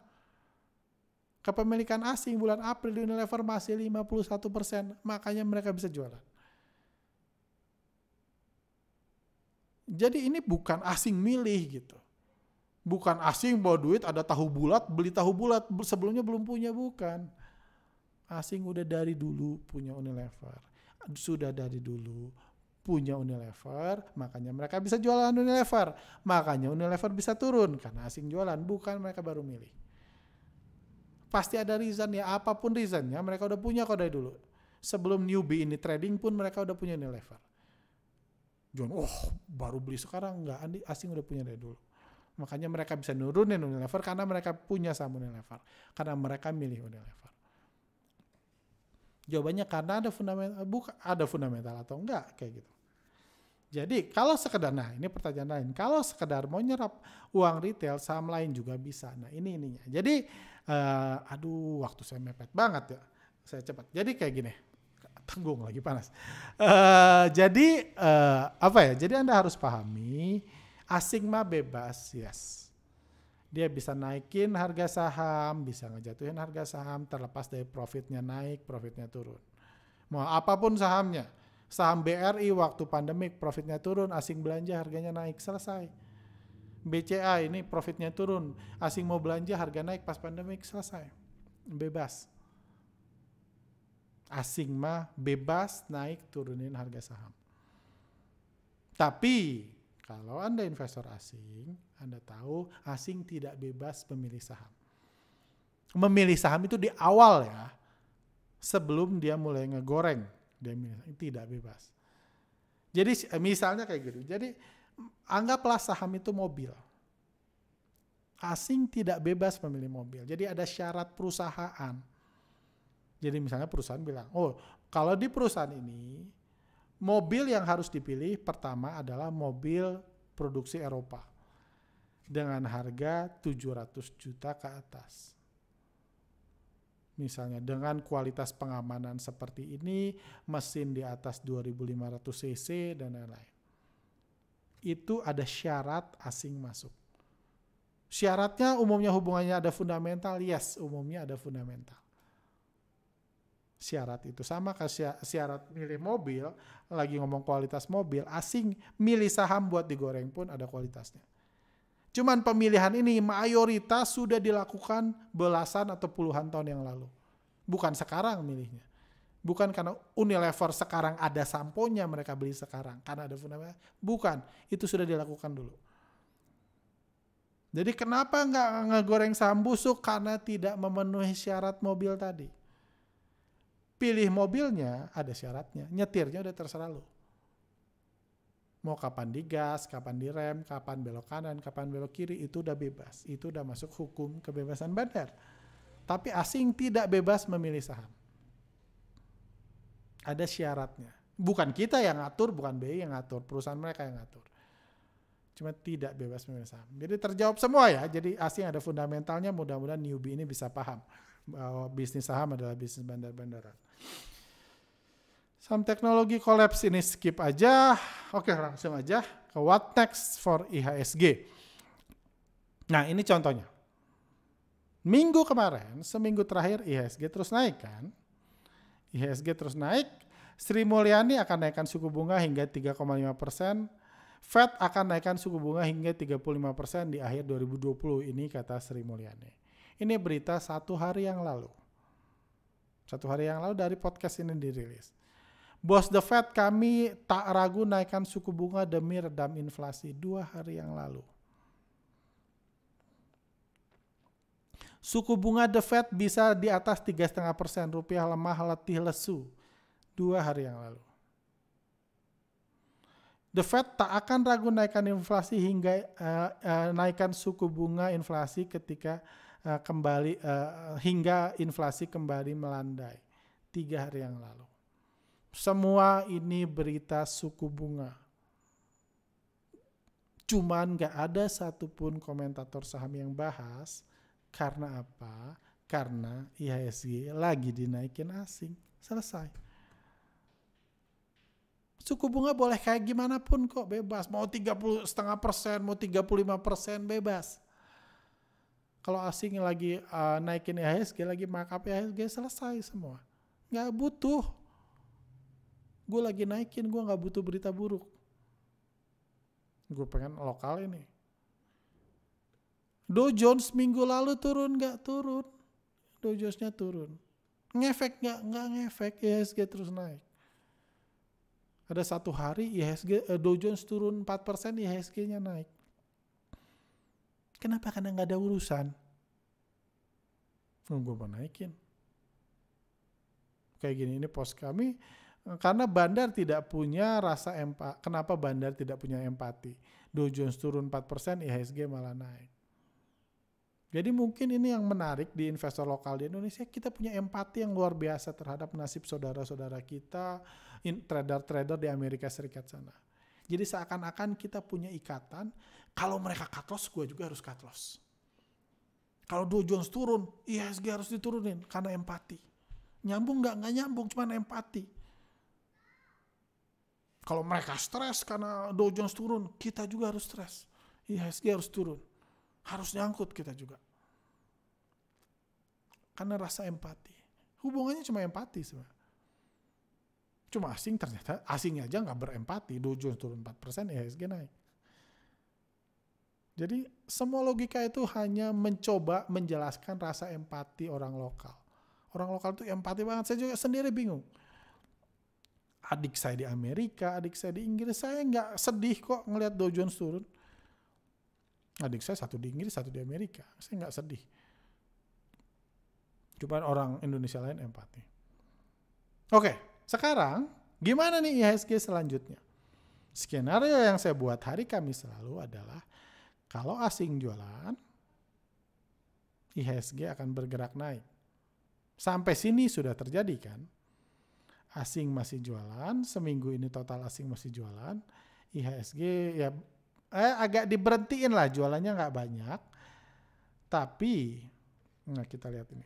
Kepemilikan asing bulan April di Unilever masih 51%. Makanya mereka bisa jualan. Jadi ini bukan asing milih gitu. Bukan asing bawa duit, ada tahu bulat, beli tahu bulat. Sebelumnya belum punya, bukan. Asing udah dari dulu punya Unilever. Sudah dari dulu punya Unilever, makanya mereka bisa jualan Unilever. Makanya Unilever bisa turun, karena asing jualan, bukan mereka baru milih. Pasti ada reason ya, apapun reasonnya, mereka udah punya kok dari dulu. Sebelum newbie ini trading pun mereka udah punya Unilever. John, baru beli sekarang, enggak, asing udah punya dari dulu. Makanya mereka bisa nurunin Unilever karena mereka punya saham Unilever. Karena mereka milih Unilever. Jawabannya karena ada fundamental, bukan ada fundamental atau enggak, kayak gitu. Jadi kalau sekedar, nah ini pertanyaan lain, kalau sekedar mau nyerap uang retail, saham lain juga bisa. Nah ininya. Jadi, waktu saya mepet banget ya, saya cepat. Jadi kayak gini, tanggung lagi panas. Jadi Anda harus pahami, asing mah bebas, yes. Dia bisa naikin harga saham, bisa ngejatuhin harga saham, terlepas dari profitnya naik, profitnya turun. Mau apapun sahamnya. Saham BRI waktu pandemik profitnya turun, asing belanja harganya naik, selesai. BCA ini profitnya turun, asing mau belanja harga naik pas pandemik, selesai. Bebas. Asing mah bebas naik turunin harga saham. Tapi kalau Anda investor asing, Anda tahu asing tidak bebas memilih saham. Memilih saham itu di awal ya, sebelum dia mulai ngegoreng, dia tidak bebas. Jadi misalnya kayak gitu. Jadi anggaplah saham itu mobil. Asing tidak bebas memilih mobil. Jadi ada syarat perusahaan. Jadi misalnya perusahaan bilang, kalau di perusahaan ini mobil yang harus dipilih pertama adalah mobil produksi Eropa dengan harga 700 juta ke atas. Misalnya dengan kualitas pengamanan seperti ini, mesin di atas 2500 cc dan lain-lain. Itu ada syarat asing masuk. Syaratnya umumnya hubungannya ada fundamental, yes, umumnya ada fundamental. Syarat itu sama kayak syarat milih mobil, lagi ngomong kualitas mobil, asing milih saham buat digoreng pun ada kualitasnya. Cuman pemilihan ini mayoritas sudah dilakukan belasan atau puluhan tahun yang lalu. Bukan sekarang milihnya. Bukan karena Unilever sekarang ada samponya mereka beli sekarang. Karena ada fundamental. Bukan. Itu sudah dilakukan dulu. Jadi kenapa nggak ngegoreng saham busuk? Karena tidak memenuhi syarat mobil tadi. Pilih mobilnya ada syaratnya. Nyetirnya udah terserah lo. Mau kapan digas, kapan direm, kapan belok kanan, kapan belok kiri, itu udah bebas. Itu udah masuk hukum kebebasan bandar. Tapi asing tidak bebas memilih saham. Ada syaratnya. Bukan kita yang ngatur, bukan BI yang ngatur, perusahaan mereka yang ngatur. Cuma tidak bebas memilih saham. Jadi terjawab semua ya. Jadi asing ada fundamentalnya, mudah-mudahan newbie ini bisa paham bahwa bisnis saham adalah bisnis bandar-bandaran. Saham teknologi kolaps ini skip aja. Oke, langsung aja ke what next for IHSG. Nah, ini contohnya. Minggu kemarin, seminggu terakhir IHSG terus naik kan. IHSG terus naik. Sri Mulyani akan naikkan suku bunga hingga 3,5%. Fed akan naikkan suku bunga hingga 35% di akhir 2020. Ini kata Sri Mulyani. Ini berita 1 hari yang lalu. 1 hari yang lalu dari podcast ini dirilis. Bos The Fed kami tak ragu naikkan suku bunga demi redam inflasi 2 hari yang lalu. Suku bunga The Fed bisa di atas 3,5%, rupiah lemah letih lesu 2 hari yang lalu. The Fed tak akan ragu naikkan inflasi hingga naikkan suku bunga inflasi ketika hingga inflasi kembali melandai 3 hari yang lalu. Semua ini berita suku bunga. Cuman gak ada satupun komentator saham yang bahas. Karena apa? Karena IHSG lagi dinaikin asing. Selesai. Suku bunga boleh kayak gimana pun kok, bebas. Mau 30,5%, mau 35% bebas. Kalau asing lagi naikin IHSG, lagi markup IHSG, selesai semua. Gak butuh. Gue lagi naikin, gue gak butuh berita buruk. Gue pengen lokal ini. Dow Jones minggu lalu turun gak turun? Dow Jones-nya turun. Ngefek gak? Gak ngefek, IHSG terus naik. Ada 1 hari IHSG, Dow Jones turun 4%, IHSG-nya naik. Kenapa? Karena gak ada urusan. Gue mau naikin. Kayak gini, ini post kami, Karena Bandar tidak punya rasa empati. Kenapa Bandar tidak punya empati? Dow Jones turun 4%, IHSG malah naik. Jadi mungkin ini yang menarik di investor lokal di Indonesia, kita punya empati yang luar biasa terhadap nasib saudara-saudara kita, trader-trader di Amerika Serikat sana. Jadi seakan-akan kita punya ikatan, kalau mereka cut loss, gue juga harus cut loss. Kalau Dow Jones turun, IHSG harus diturunin karena empati. Nyambung nggak? Nggak nyambung, cuma empati. Kalau mereka stres karena Dow Jones turun, kita juga harus stres. IHSG harus turun. Harus nyangkut kita juga. Karena rasa empati. Hubungannya cuma empati sebenarnya. Cuma asing ternyata, asingnya aja nggak berempati. Dow Jones turun 4%, IHSG naik. Jadi semua logika itu hanya mencoba menjelaskan rasa empati orang lokal. Orang lokal itu empati banget. Saya juga sendiri bingung. Adik saya di Amerika, adik saya di Inggris, saya nggak sedih kok ngelihat Dow Jones turun. Adik saya satu di Inggris, satu di Amerika. Saya nggak sedih. Cuma orang Indonesia lain empati. Oke, sekarang gimana nih IHSG selanjutnya? Skenario yang saya buat hari Kamis lalu adalah kalau asing jualan, IHSG akan bergerak naik. Sampai sini sudah terjadi kan? Asing masih jualan, seminggu ini total asing masih jualan. IHSG ya agak diberhentiin lah, jualannya nggak banyak. Tapi, nah kita lihat ini.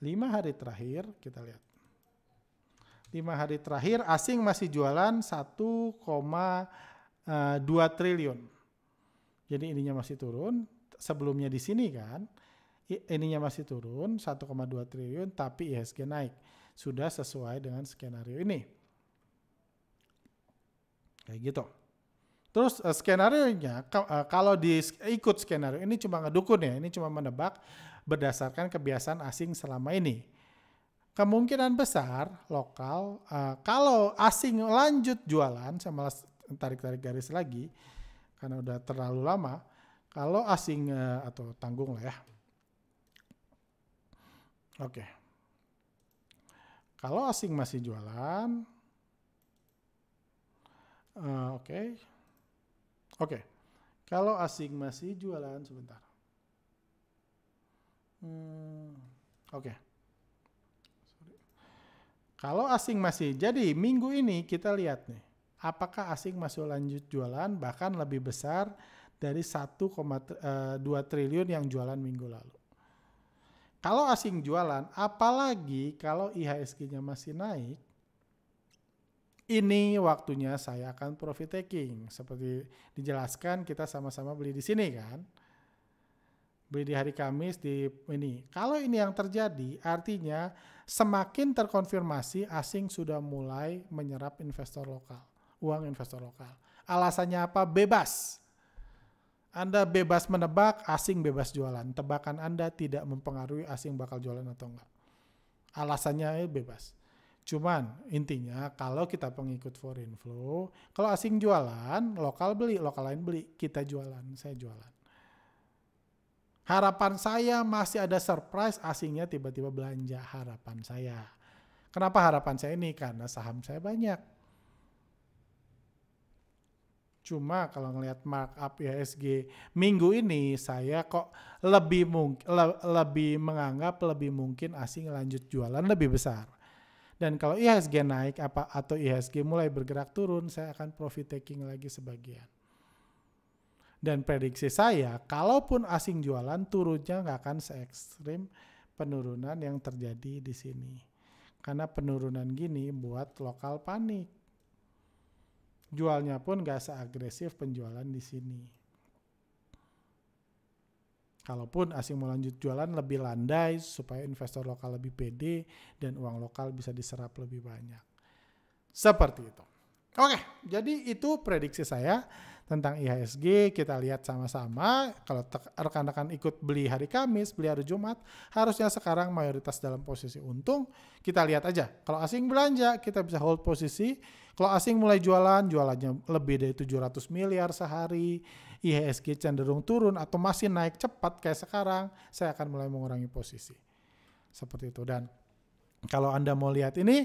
5 hari terakhir, kita lihat. 5 hari terakhir asing masih jualan 1,2 triliun. Jadi ininya masih turun. Sebelumnya di sini kan, ininya masih turun 1,2 triliun, tapi IHSG naik. Sudah sesuai dengan skenario ini. Kayak gitu. Terus skenario-nya, kalau ikut skenario ini cuma ngedukun ya, ini cuma menebak berdasarkan kebiasaan asing selama ini. Kemungkinan besar lokal, kalau asing lanjut jualan, saya malah tarik-tarik garis lagi, karena udah terlalu lama, kalau asing, atau tanggung lah ya. Oke. Kalau asing masih jualan, Oke, kalau asing masih jualan sebentar. Oke. Kalau asing masih, jadi minggu ini kita lihat nih, apakah asing masih lanjut jualan bahkan lebih besar dari 1,2 triliun yang jualan minggu lalu. Kalau asing jualan, apalagi kalau IHSG-nya masih naik, ini waktunya saya akan profit taking. Seperti dijelaskan, kita sama-sama beli di sini kan. Beli di hari Kamis di ini. Kalau ini yang terjadi, artinya semakin terkonfirmasi asing sudah mulai menyerap investor lokal, uang investor lokal. Alasannya apa? Bebas. Anda bebas menebak, asing bebas jualan. Tebakan Anda tidak mempengaruhi asing bakal jualan atau enggak. Alasannya bebas. Cuman intinya kalau kita pengikut foreign flow, kalau asing jualan, lokal beli, lokal lain beli, kita jualan, saya jualan. Harapan saya masih ada surprise asingnya tiba-tiba belanja, harapan saya. Kenapa harapan saya ini? Karena saham saya banyak. Cuma kalau ngelihat markup IHSG minggu ini, saya kok lebih menganggap lebih mungkin asing lanjut jualan lebih besar. Dan kalau IHSG naik atau IHSG mulai bergerak turun, saya akan profit taking lagi sebagian. Dan prediksi saya, kalaupun asing jualan, turunnya nggak akan se-ekstrim penurunan yang terjadi di sini. Karena penurunan gini buat lokal panik. Jualnya pun nggak seagresif penjualan di sini. Kalaupun asing mau lanjut jualan lebih landai supaya investor lokal lebih pede dan uang lokal bisa diserap lebih banyak. Seperti itu. Oke, jadi itu prediksi saya tentang IHSG. Kita lihat sama-sama. Kalau rekan-rekan ikut beli hari Kamis, beli hari Jumat, harusnya sekarang mayoritas dalam posisi untung. Kita lihat aja. Kalau asing belanja, kita bisa hold posisi. Kalau asing mulai jualan, jualannya lebih dari 700 miliar sehari. IHSG cenderung turun atau masih naik cepat kayak sekarang, saya akan mulai mengurangi posisi. Seperti itu. Dan kalau Anda mau lihat ini,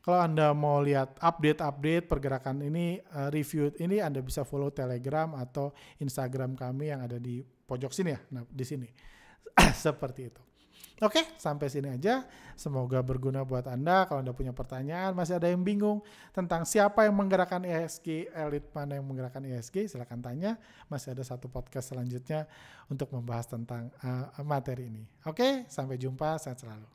Kalau Anda mau lihat update pergerakan ini, review ini, Anda bisa follow Telegram atau Instagram kami yang ada di pojok sini ya. Nah, di sini. Seperti itu. Oke, sampai sini aja. Semoga berguna buat Anda. Kalau Anda punya pertanyaan, masih ada yang bingung tentang siapa yang menggerakkan IHSG, elit mana yang menggerakkan IHSG, silakan tanya. Masih ada satu podcast selanjutnya untuk membahas tentang materi ini. Oke, sampai jumpa. Sehat selalu.